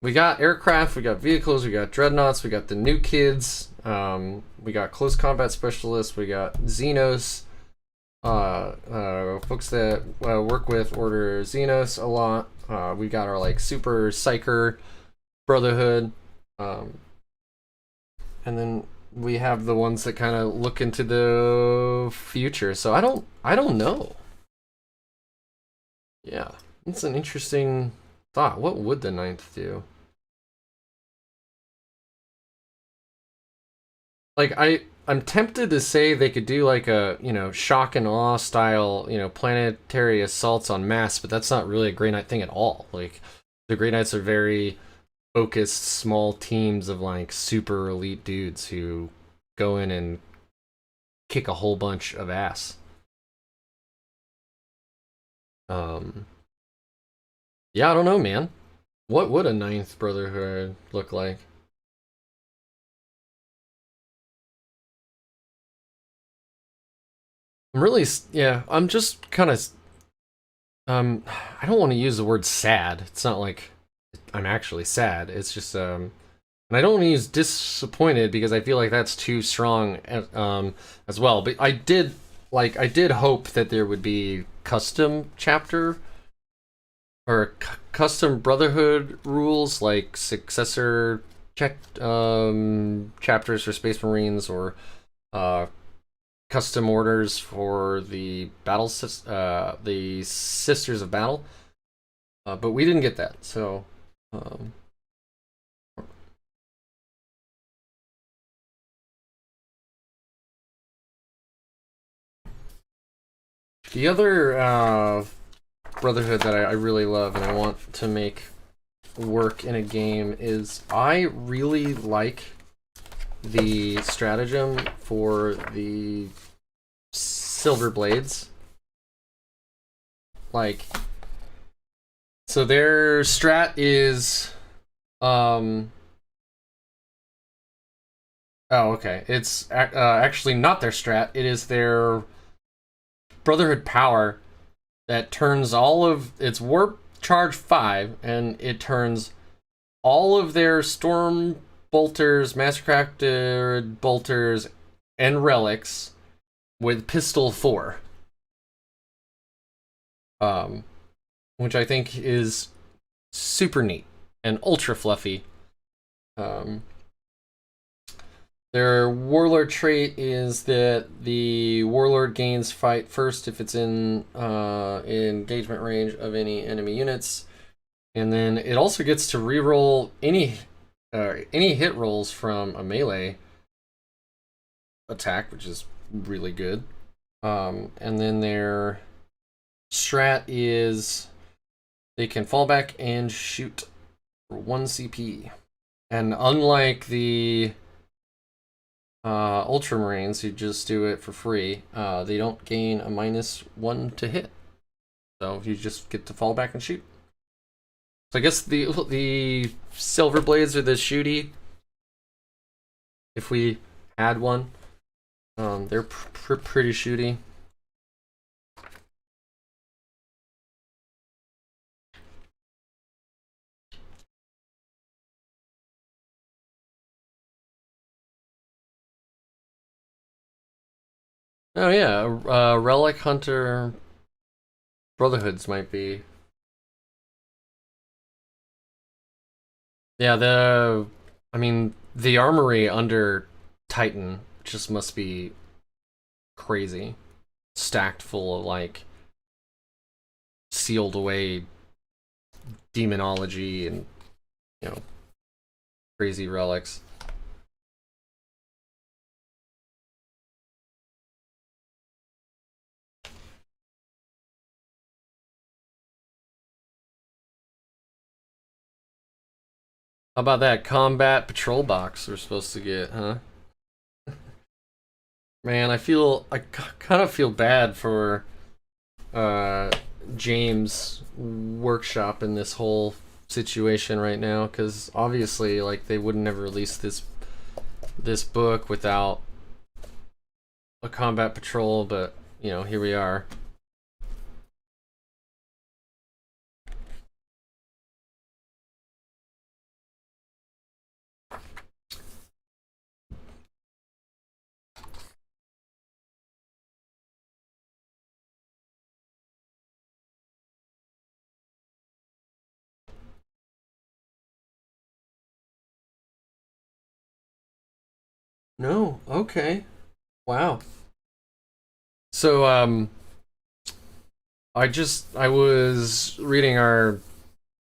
We got aircraft, we got vehicles, we got dreadnoughts, we got the new kids, we got close combat specialists, we got Xenos, folks that work with Order Xenos a lot. We got our like super psyker Brotherhood, and then we have the ones that kind of look into the future. So I don't know. Yeah, it's an interesting thought. What would the 9th do? Like I'm tempted to say they could do like a, shock and awe style, planetary assaults on mass, but that's not really a Grey Knight thing at all. Like the Grey Knights are very focused small teams of like super elite dudes who go in and kick a whole bunch of ass. Yeah, I don't know, man. What would a 9th Brotherhood look like? I'm really, yeah, I'm just kind of, I don't want to use the word sad. It's not like I'm actually sad. It's just, and I don't want to use disappointed because I feel like that's too strong, as well. But I did hope that there would be custom chapter or custom Brotherhood rules, like successor chapters for Space Marines, or custom orders for the the Sisters of Battle, but we didn't get that. So the other Brotherhood that I really love and I want to make work in a game is, I really like the stratagem for the Silver Blades. Like, so their strat is oh, okay, it's actually not their strat. It is their Brotherhood power that turns all of its warp charge 5, and it turns all of their storm bolters, mastercrafted bolters, and relics with pistol 4. Which I think is super neat and ultra fluffy. Their warlord trait is that the warlord gains fight first if it's in engagement range of any enemy units, and then it also gets to reroll any hit rolls from a melee attack, which is really good. And then their strat is they can fall back and shoot for 1 CP. And unlike the Ultramarines, who just do it for free, they don't gain a -1 to hit. So you just get to fall back and shoot. So I guess the Silver Blades are the shooty. If we had one, they're pretty shooty. Oh yeah, Relic Hunter Brotherhoods might be. Yeah, the armory under Titan just must be crazy. Stacked full of like sealed away demonology and, crazy relics. How about that combat patrol box we're supposed to get, huh? Man, I kind of feel bad for James' workshop in this whole situation right now, because obviously, like, they would never release this book without a combat patrol, but you know, here we are. No, okay. Wow. So, I was reading our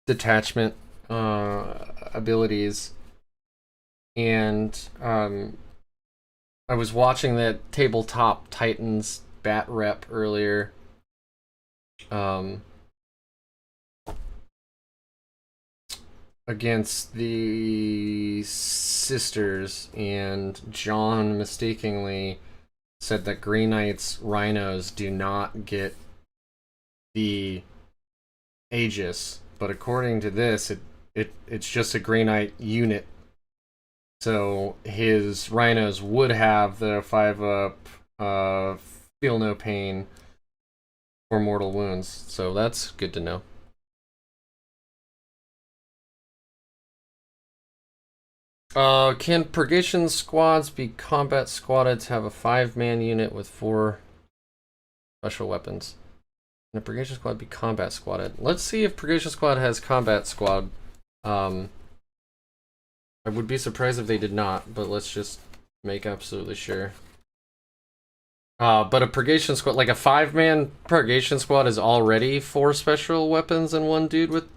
detachment abilities, and I was watching that Tabletop Titans bat rep earlier. Against the sisters, and John mistakenly said that Grey Knight's rhinos do not get the Aegis, but according to this, it's just a Grey Knight unit. So his rhinos would have the 5-up, feel no pain, or mortal wounds. So that's good to know. Can purgation squads be combat squatted to have a 5-man unit with 4 special weapons? Can a purgation squad be combat squatted? Let's see if purgation squad has combat squad. I would be surprised if they did not, but let's just make absolutely sure. But a purgation squad, like a 5-man purgation squad, is already 4 special weapons and 1 dude with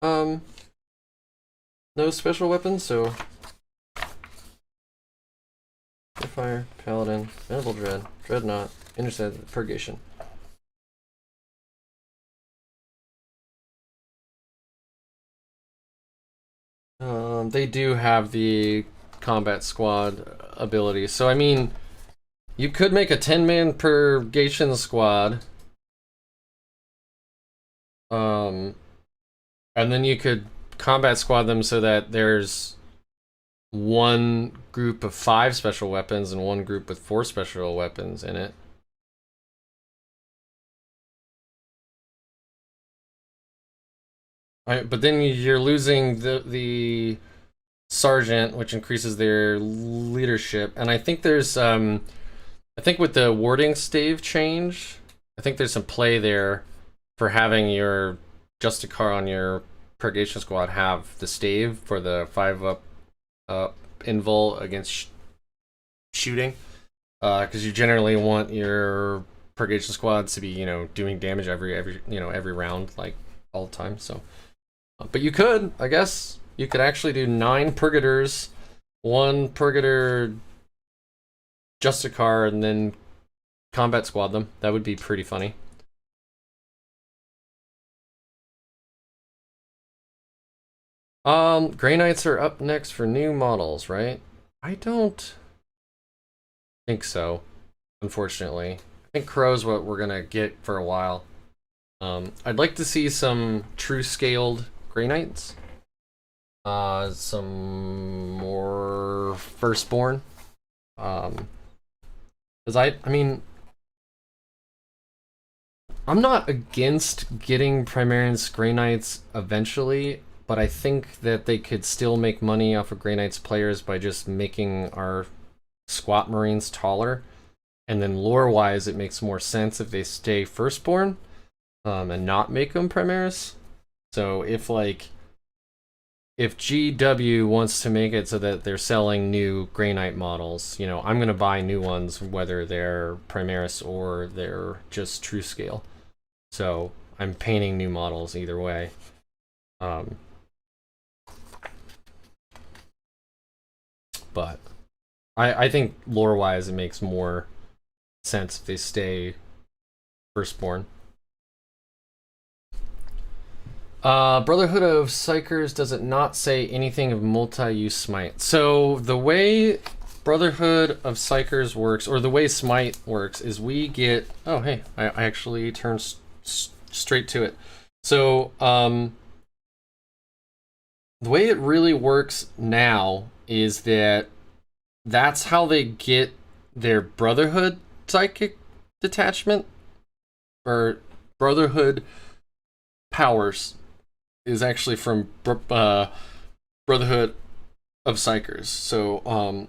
no special weapons, so Fire, Paladin, Venerable Dread, Dreadnought, Intercept, Purgation. They do have the combat squad ability, so I mean, you could make a 10-man purgation squad, and then you could combat squad them so that there's 1 group of 5 special weapons and 1 group with 4 special weapons in it. But then you're losing the sergeant, which increases their leadership, and I think there's I think with the warding stave change, I think there's some play there for having your Justicar on your purgation squad have the stave for the 5-up invul against shooting, because you generally want your purgation squads to be, you know, doing damage every round, like all the time. So, but you could, I guess, you could actually do 9 purgators, 1 purgator Justicar, and then combat squad them. That would be pretty funny. Grey Knights are up next for new models, right? I don't think so, unfortunately. I think Crow's what we're gonna get for a while. I'd like to see some true scaled Grey Knights. Some more Firstborn. Because I mean, I'm not against getting Primaris Grey Knights eventually, but I think that they could still make money off of Grey Knights players by just making our squat Marines taller. And then lore-wise, it makes more sense if they stay Firstborn, and not make them Primaris. So if GW wants to make it so that they're selling new Grey Knight models, you know, I'm gonna buy new ones, whether they're Primaris or they're just true scale. So I'm painting new models either way. But I think lore-wise it makes more sense if they stay Firstborn. Brotherhood of Psychers, does it not say anything of multi-use smite? So the way Brotherhood of Psychers works, or the way smite works, is we get... Oh, hey, I actually turned straight to it. So, the way it really works now is that's how they get their Brotherhood psychic detachment, or Brotherhood powers, is actually from Brotherhood of Psychers. So,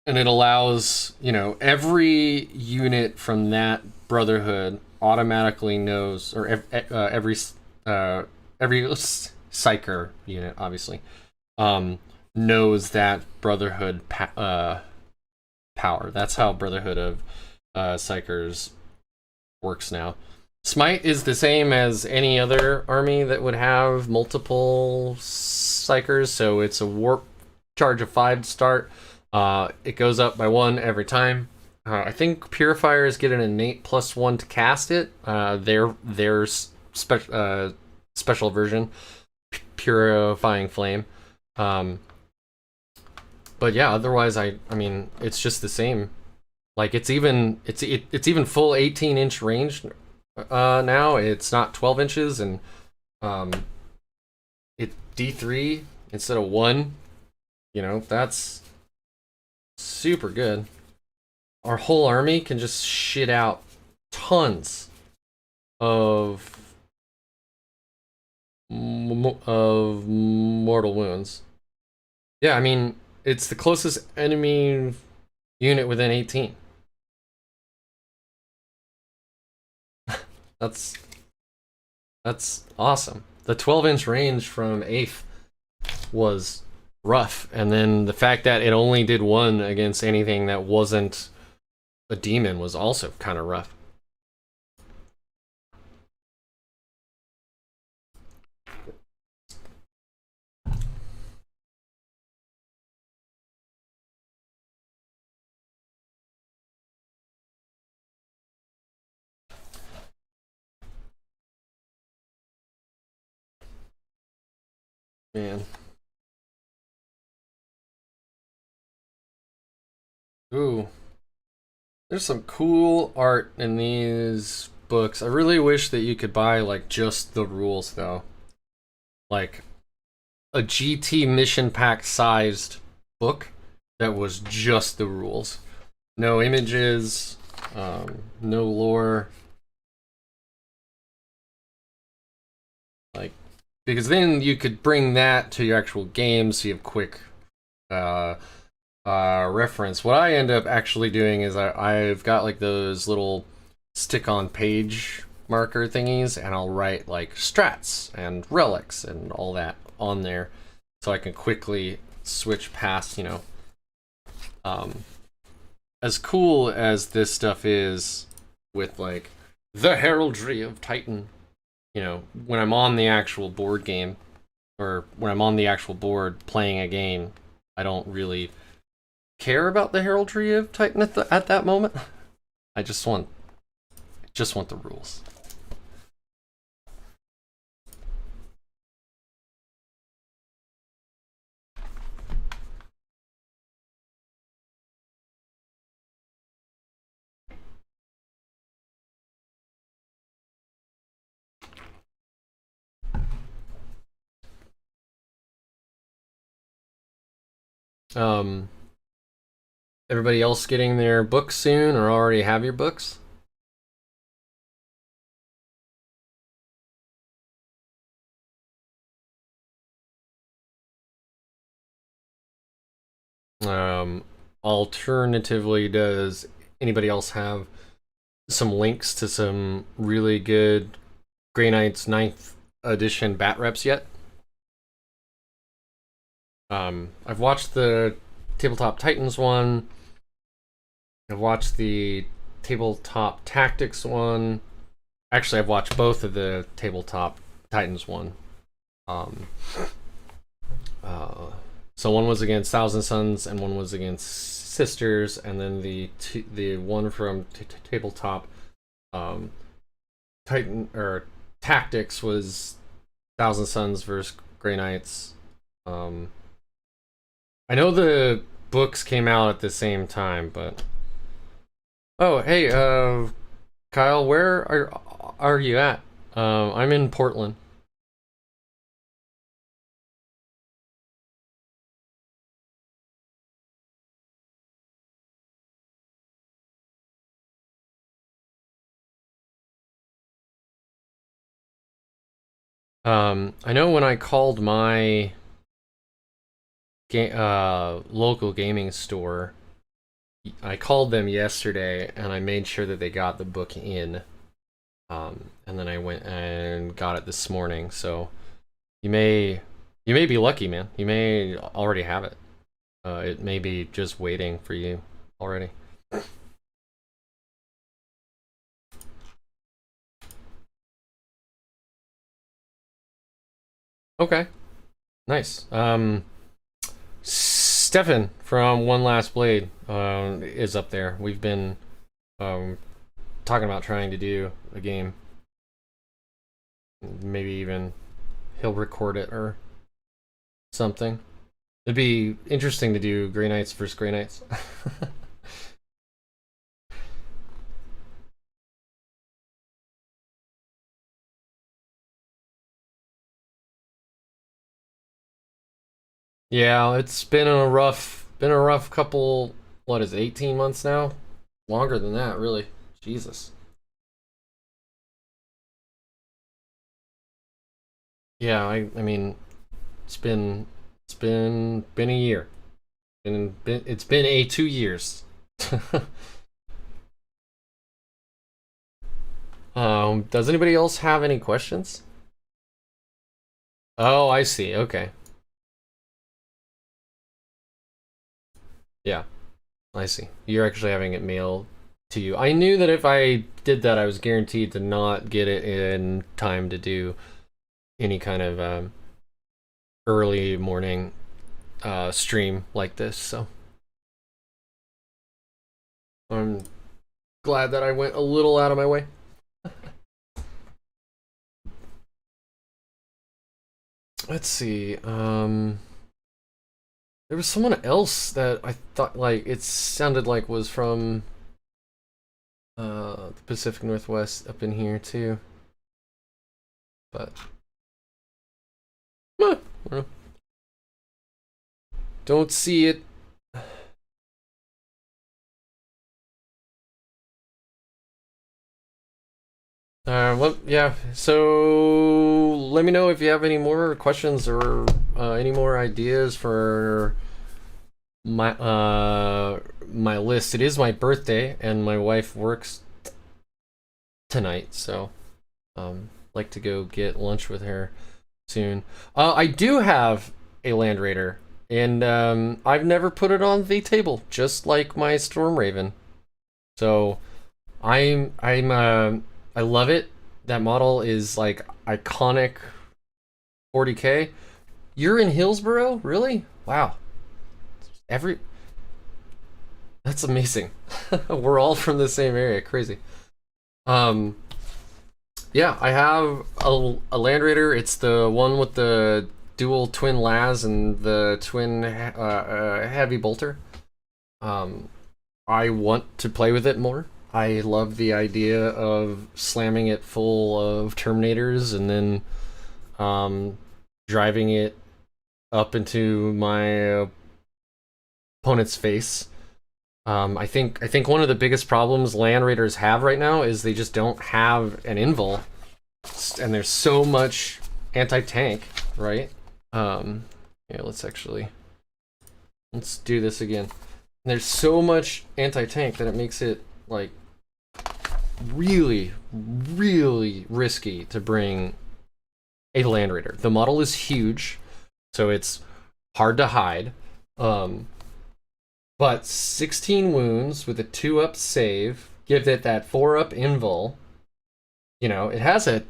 and it allows, every unit from that Brotherhood automatically knows, or every Psyker unit, obviously, knows that Brotherhood power. That's how Brotherhood of Psychers works now. Smite is the same as any other army that would have multiple Psychers, so it's a warp charge of 5 to start. It goes up by 1 every time. I think Purifiers get an innate +1 to cast it. Their special version, Purifying Flame. But yeah, otherwise, I mean, it's just the same. Like it's even full 18-inch range now. It's not 12 inches, and it's D3 instead of 1. That's super good. Our whole army can just shit out tons of mortal wounds. Yeah, I mean, it's the closest enemy unit within 18. That's awesome. The 12-inch range from 8th was rough, and then the fact that it only did 1 against anything that wasn't a demon was also kind of rough. Man. Ooh. There's some cool art in these books. I really wish that you could buy, like, just the rules, though. Like, a GT mission pack sized book that was just the rules. No images, no lore. Like, because then you could bring that to your actual game so you have quick reference. What I end up actually doing is I've got like those little stick on page marker thingies, and I'll write like strats and relics and all that on there so I can quickly switch past, as cool as this stuff is with like the heraldry of Titan, when I'm on the actual board game, or when I'm on the actual board playing a game, I don't really care about the heraldry of Titan at that moment. I just want the rules. Everybody else getting their books soon, or already have your books? Alternatively, does anybody else have some links to some really good Grey Knight's 9th edition bat reps yet? I've watched the Tabletop Titans one. I've watched the Tabletop Tactics one. Actually, I've watched both of the Tabletop Titans one. So one was against Thousand Suns and one was against Sisters, and then the one from Tabletop Titan or Tactics was Thousand Suns versus Grey Knights. I know the books came out at the same time, but oh hey, Kyle, where are you at? I'm in Portland. I know when I called my local gaming store, I called them yesterday and I made sure that they got the book in. And then I went and got it this morning. So you may be lucky, man. You may already have it. It may be just waiting for you already. Okay, nice. Stefan from One Last Blade is up there. We've been talking about trying to do a game. Maybe even he'll record it or something. It'd be interesting to do Grey Knights versus Grey Knights. Yeah, it's been a rough couple, what is it, 18 months now? Longer than that, really. Jesus. Yeah, I mean, it's been a year. It's been a 2 years. Does anybody else have any questions? Oh, I see. Okay. Yeah, I see. You're actually having it mailed to you. I knew that if I did that, I was guaranteed to not get it in time to do any kind of early morning stream like this. So I'm glad that I went a little out of my way. Let's see. There was someone else that I thought like it sounded like was from the Pacific Northwest up in here too. But I don't know. Don't see it. Well, yeah. So let me know if you have any more questions or any more ideas for my list. It is my birthday, and my wife works tonight, so like to go get lunch with her soon. I do have a Land Raider, and I've never put it on the table, just like my Storm Raven. So I love it. That model is like iconic. 40K. You're in Hillsboro, really? Wow. That's amazing. We're all from the same area. Crazy. Yeah, I have a Land Raider. It's the one with the dual twin las and the twin heavy bolter. I want to play with it more. I love the idea of slamming it full of Terminators and then driving it up into my opponent's face. I think one of the biggest problems Land Raiders have right now is they just don't have an invul, and there's so much anti-tank, right? Yeah, let's do this again. There's so much anti-tank that it makes it like really, really risky to bring a Land Raider. The model is huge, so it's hard to hide. But 16 wounds with a 2-up save, give it that 4-up invul. You know, it has a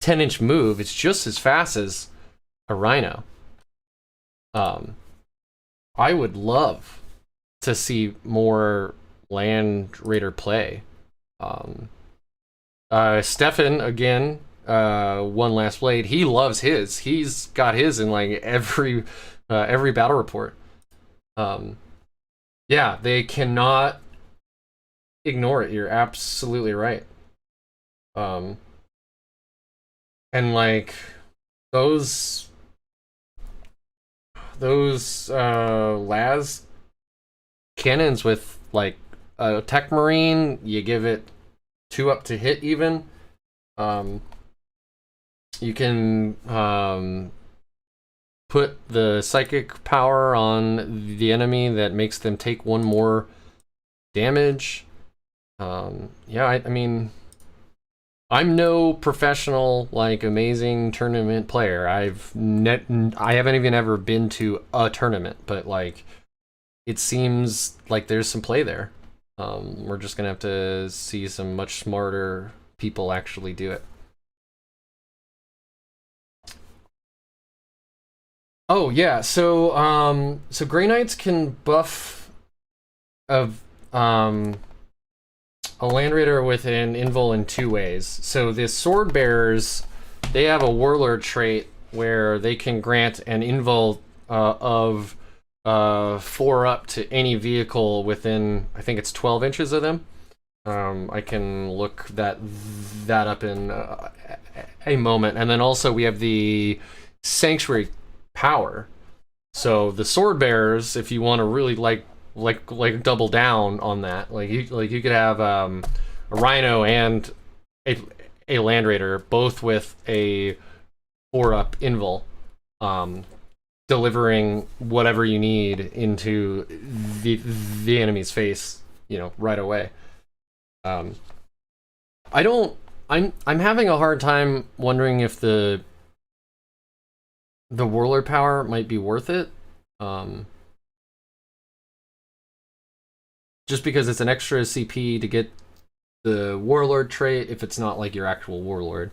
10-inch move. It's just as fast as a Rhino. I would love to see more Land Raider play. Stefan, again, One Last Blade. He loves his. He's got his in like every battle report. Yeah, they cannot ignore it. You're absolutely right. And like those las cannons with like a tech marine, you give it 2 up to hit even. You can put the psychic power on the enemy that makes them take 1 more damage. Yeah, I mean, I'm no professional, like, amazing tournament player. I haven't even ever been to a tournament, but like, it seems like there's some play there. We're just gonna have to see some much smarter people actually do it. Oh yeah, so Grey Knights can buff a Land Raider with an invul in 2 ways. So the Sword Bearers, they have a Warlord trait where they can grant an invul of 4 up to any vehicle within, I think it's 12 inches of them. I can look that up in a moment. And then also we have the Sanctuary Power. So the Sword Bearers, if you want to really like double down on that, like you could have a Rhino and a Land Raider, both with a 4-up invul, delivering whatever you need into the enemy's face, right away. I'm having a hard time wondering if the Warlord power might be worth it. Just because it's an extra CP to get the Warlord trait if it's not like your actual Warlord.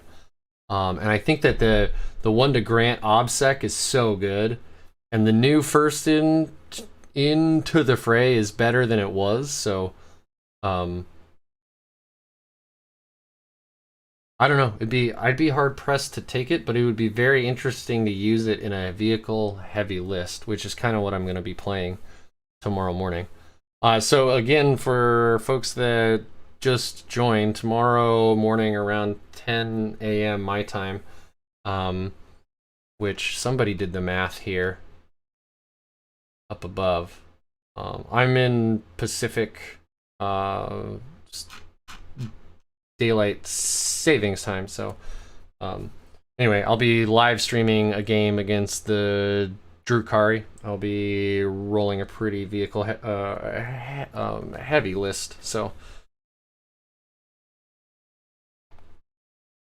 And I think that the one to grant OBSEC is so good, and the new first into the fray is better than it was. So, I don't know. I'd be hard pressed to take it, but it would be very interesting to use it in a vehicle heavy list, which is kind of what I'm going to be playing tomorrow morning. So again, for folks that just joined, tomorrow morning around 10 a.m. my time, which somebody did the math here up above. I'm in Pacific daylight savings time, so anyway, I'll be live streaming a game against the Druhkari. I'll be rolling a pretty vehicle heavy list, so.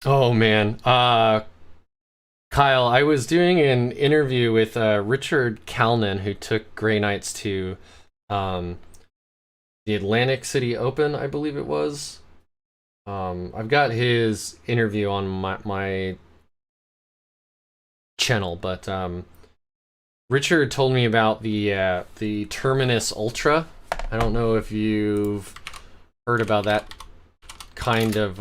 Oh man, Kyle, I was doing an interview with Richard Kalnin, who took Grey Knights to the Atlantic City Open, I believe it was. I've got his interview on my channel, but Richard told me about the Terminus Ultra. I don't know if you've heard about that kind of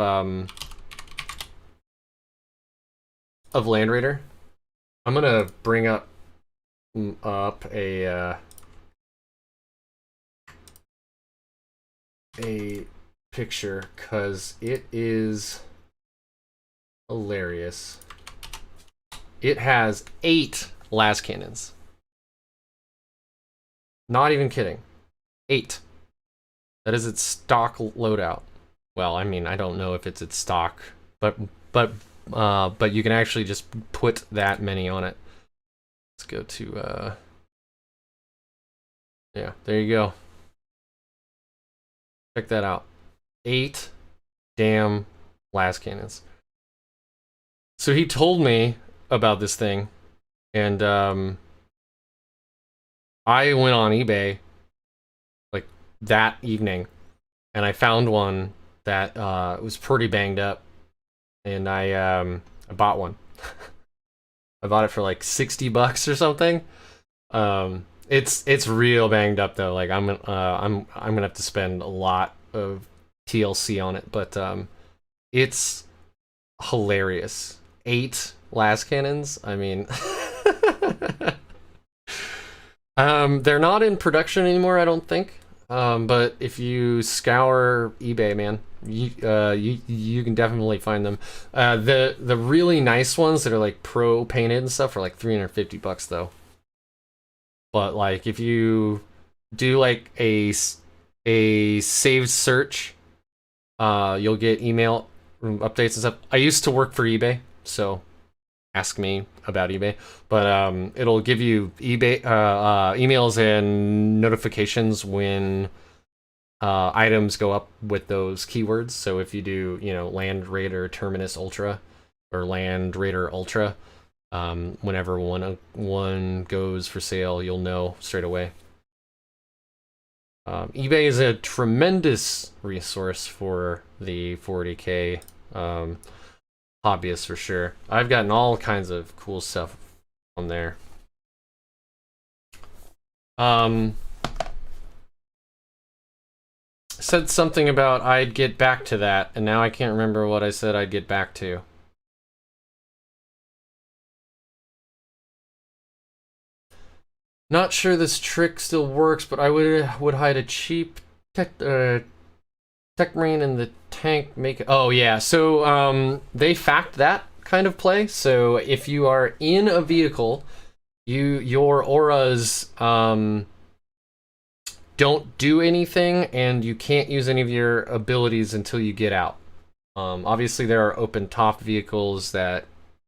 Land Raider. I'm gonna bring up a picture because it is hilarious. It has 8 las cannons. Not even kidding. 8. That is its stock loadout. Well, I mean, I don't know if it's its stock, but you can actually just put that many on it. Let's go to yeah, there you go. Check that out. 8 damn las cannons. So he told me about this thing, and I went on eBay like that evening, and I found one that was pretty banged up, and I bought one. I bought it for like $60 or something. It's real banged up though. Like I'm gonna have to spend a lot of TLC on it, but it's hilarious. 8 las cannons. I mean, they're not in production anymore, I don't think. But if you scour eBay, man, you can definitely find them. The really nice ones that are like pro painted and stuff are like $350 though. But like if you do like a saved search, you'll get email updates and stuff. I used to work for eBay, so ask me about eBay. But it'll give you eBay emails and notifications when items go up with those keywords. So if you do, you know, Land Raider Terminus Ultra or Land Raider Ultra, whenever one goes for sale, you'll know straight away. eBay is a tremendous resource for the 40K hobbyists for sure. I've gotten all kinds of cool stuff on there. Said something about I'd get back to that, and now I can't remember what I said I'd get back to. Not sure this trick still works, but I would hide a cheap tech marine in the tank. Make it. Oh yeah, so they fact that kind of play. So if you are in a vehicle, your auras don't do anything, and you can't use any of your abilities until you get out. Obviously, there are open top vehicles that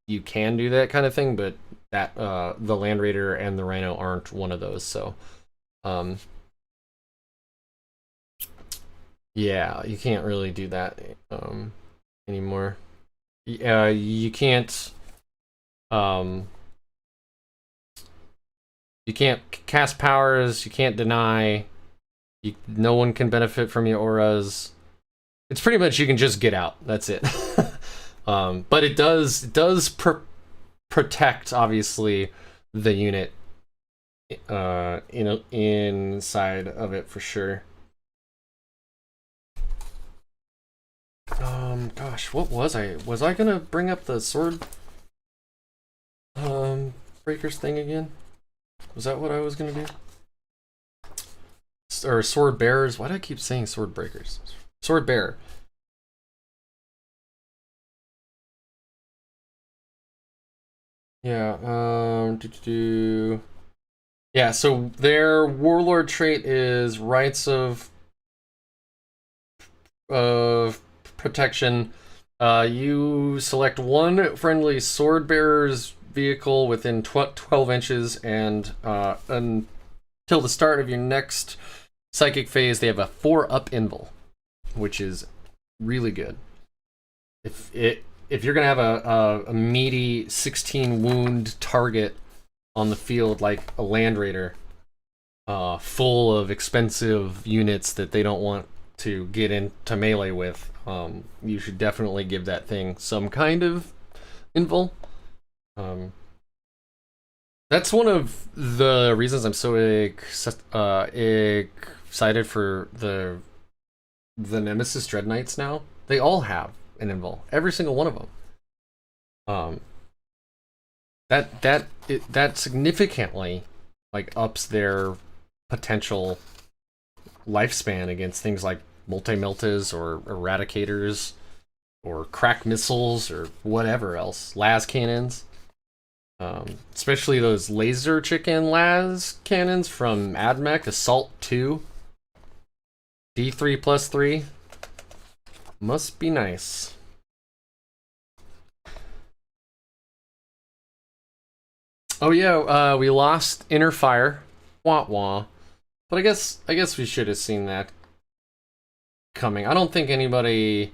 you can do that kind of thing, but that the Land Raider and the Rhino aren't one of those. So, yeah, you can't really do that anymore. You can't. You can't cast powers. You can't deny. No one can benefit from your auras. It's pretty much you can just get out. That's it. But it does protect, obviously, the unit inside of it for sure. Gosh, what was I? Was I gonna bring up the sword breakers thing again? Was that what I was gonna do? Or sword bearers? Why do I keep saying sword breakers? Sword bearer. Yeah, yeah, so their warlord trait is rights of protection. You select one friendly sword bearer's vehicle within 12 inches, and until the start of your next psychic phase, they have a 4-up invul, which is really good. If you're gonna have a meaty 16 wound target on the field like a Land Raider, full of expensive units that they don't want to get into melee with, you should definitely give that thing some kind of invul. That's one of the reasons I'm so excited for the Nemesis Dread Knights now. They all have an invul, every single one of them. That significantly like ups their potential lifespan against things like multi-meltas or eradicators or crack missiles or whatever else, las cannons. Especially those laser chicken las cannons from AdMech Assault 2. D3+3. Must be nice. Oh yeah, we lost Inner Fire. Wah wah. But I guess we should have seen that coming. I don't think anybody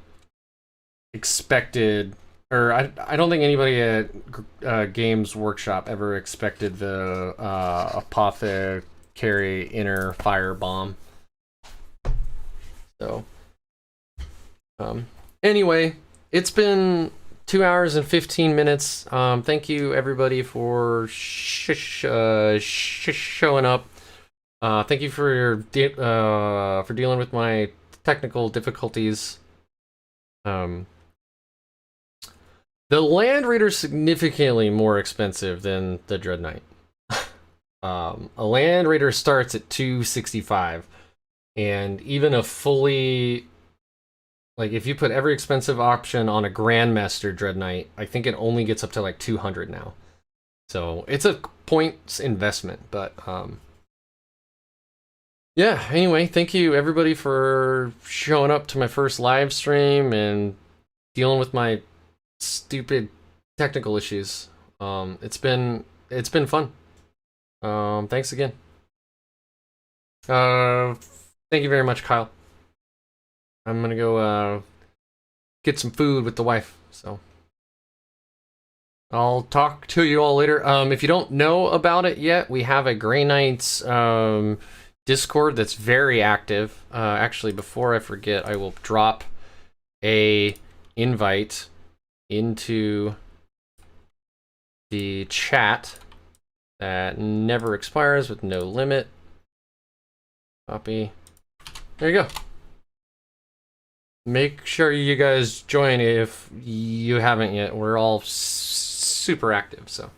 expected, or I don't think anybody at Games Workshop ever expected the Apothecary Inner Fire Bomb. So, anyway, it's been 2 hours and 15 minutes. Thank you everybody for showing up. Thank you for dealing with my technical difficulties. The Land Raider's significantly more expensive than the Dread Knight. A Land Raider starts at 265, and even a fully, like, if you put every expensive option on a Grandmaster Dread Knight, I think it only gets up to like 200 now. So it's a points investment, but yeah, anyway, thank you everybody for showing up to my first live stream and dealing with my stupid technical issues. It's been fun. Thanks again. Thank you very much, Kyle. I'm gonna go get some food with the wife, so I'll talk to you all later. If you don't know about it yet, we have a Grey Knights Discord that's very active. Actually, before I forget, I will drop a invite into the chat that never expires with no limit. Copy. There you go. Make sure you guys join if you haven't yet. We're all super active, so.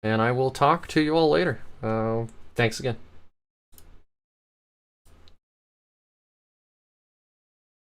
And I will talk to you all later. Thanks again.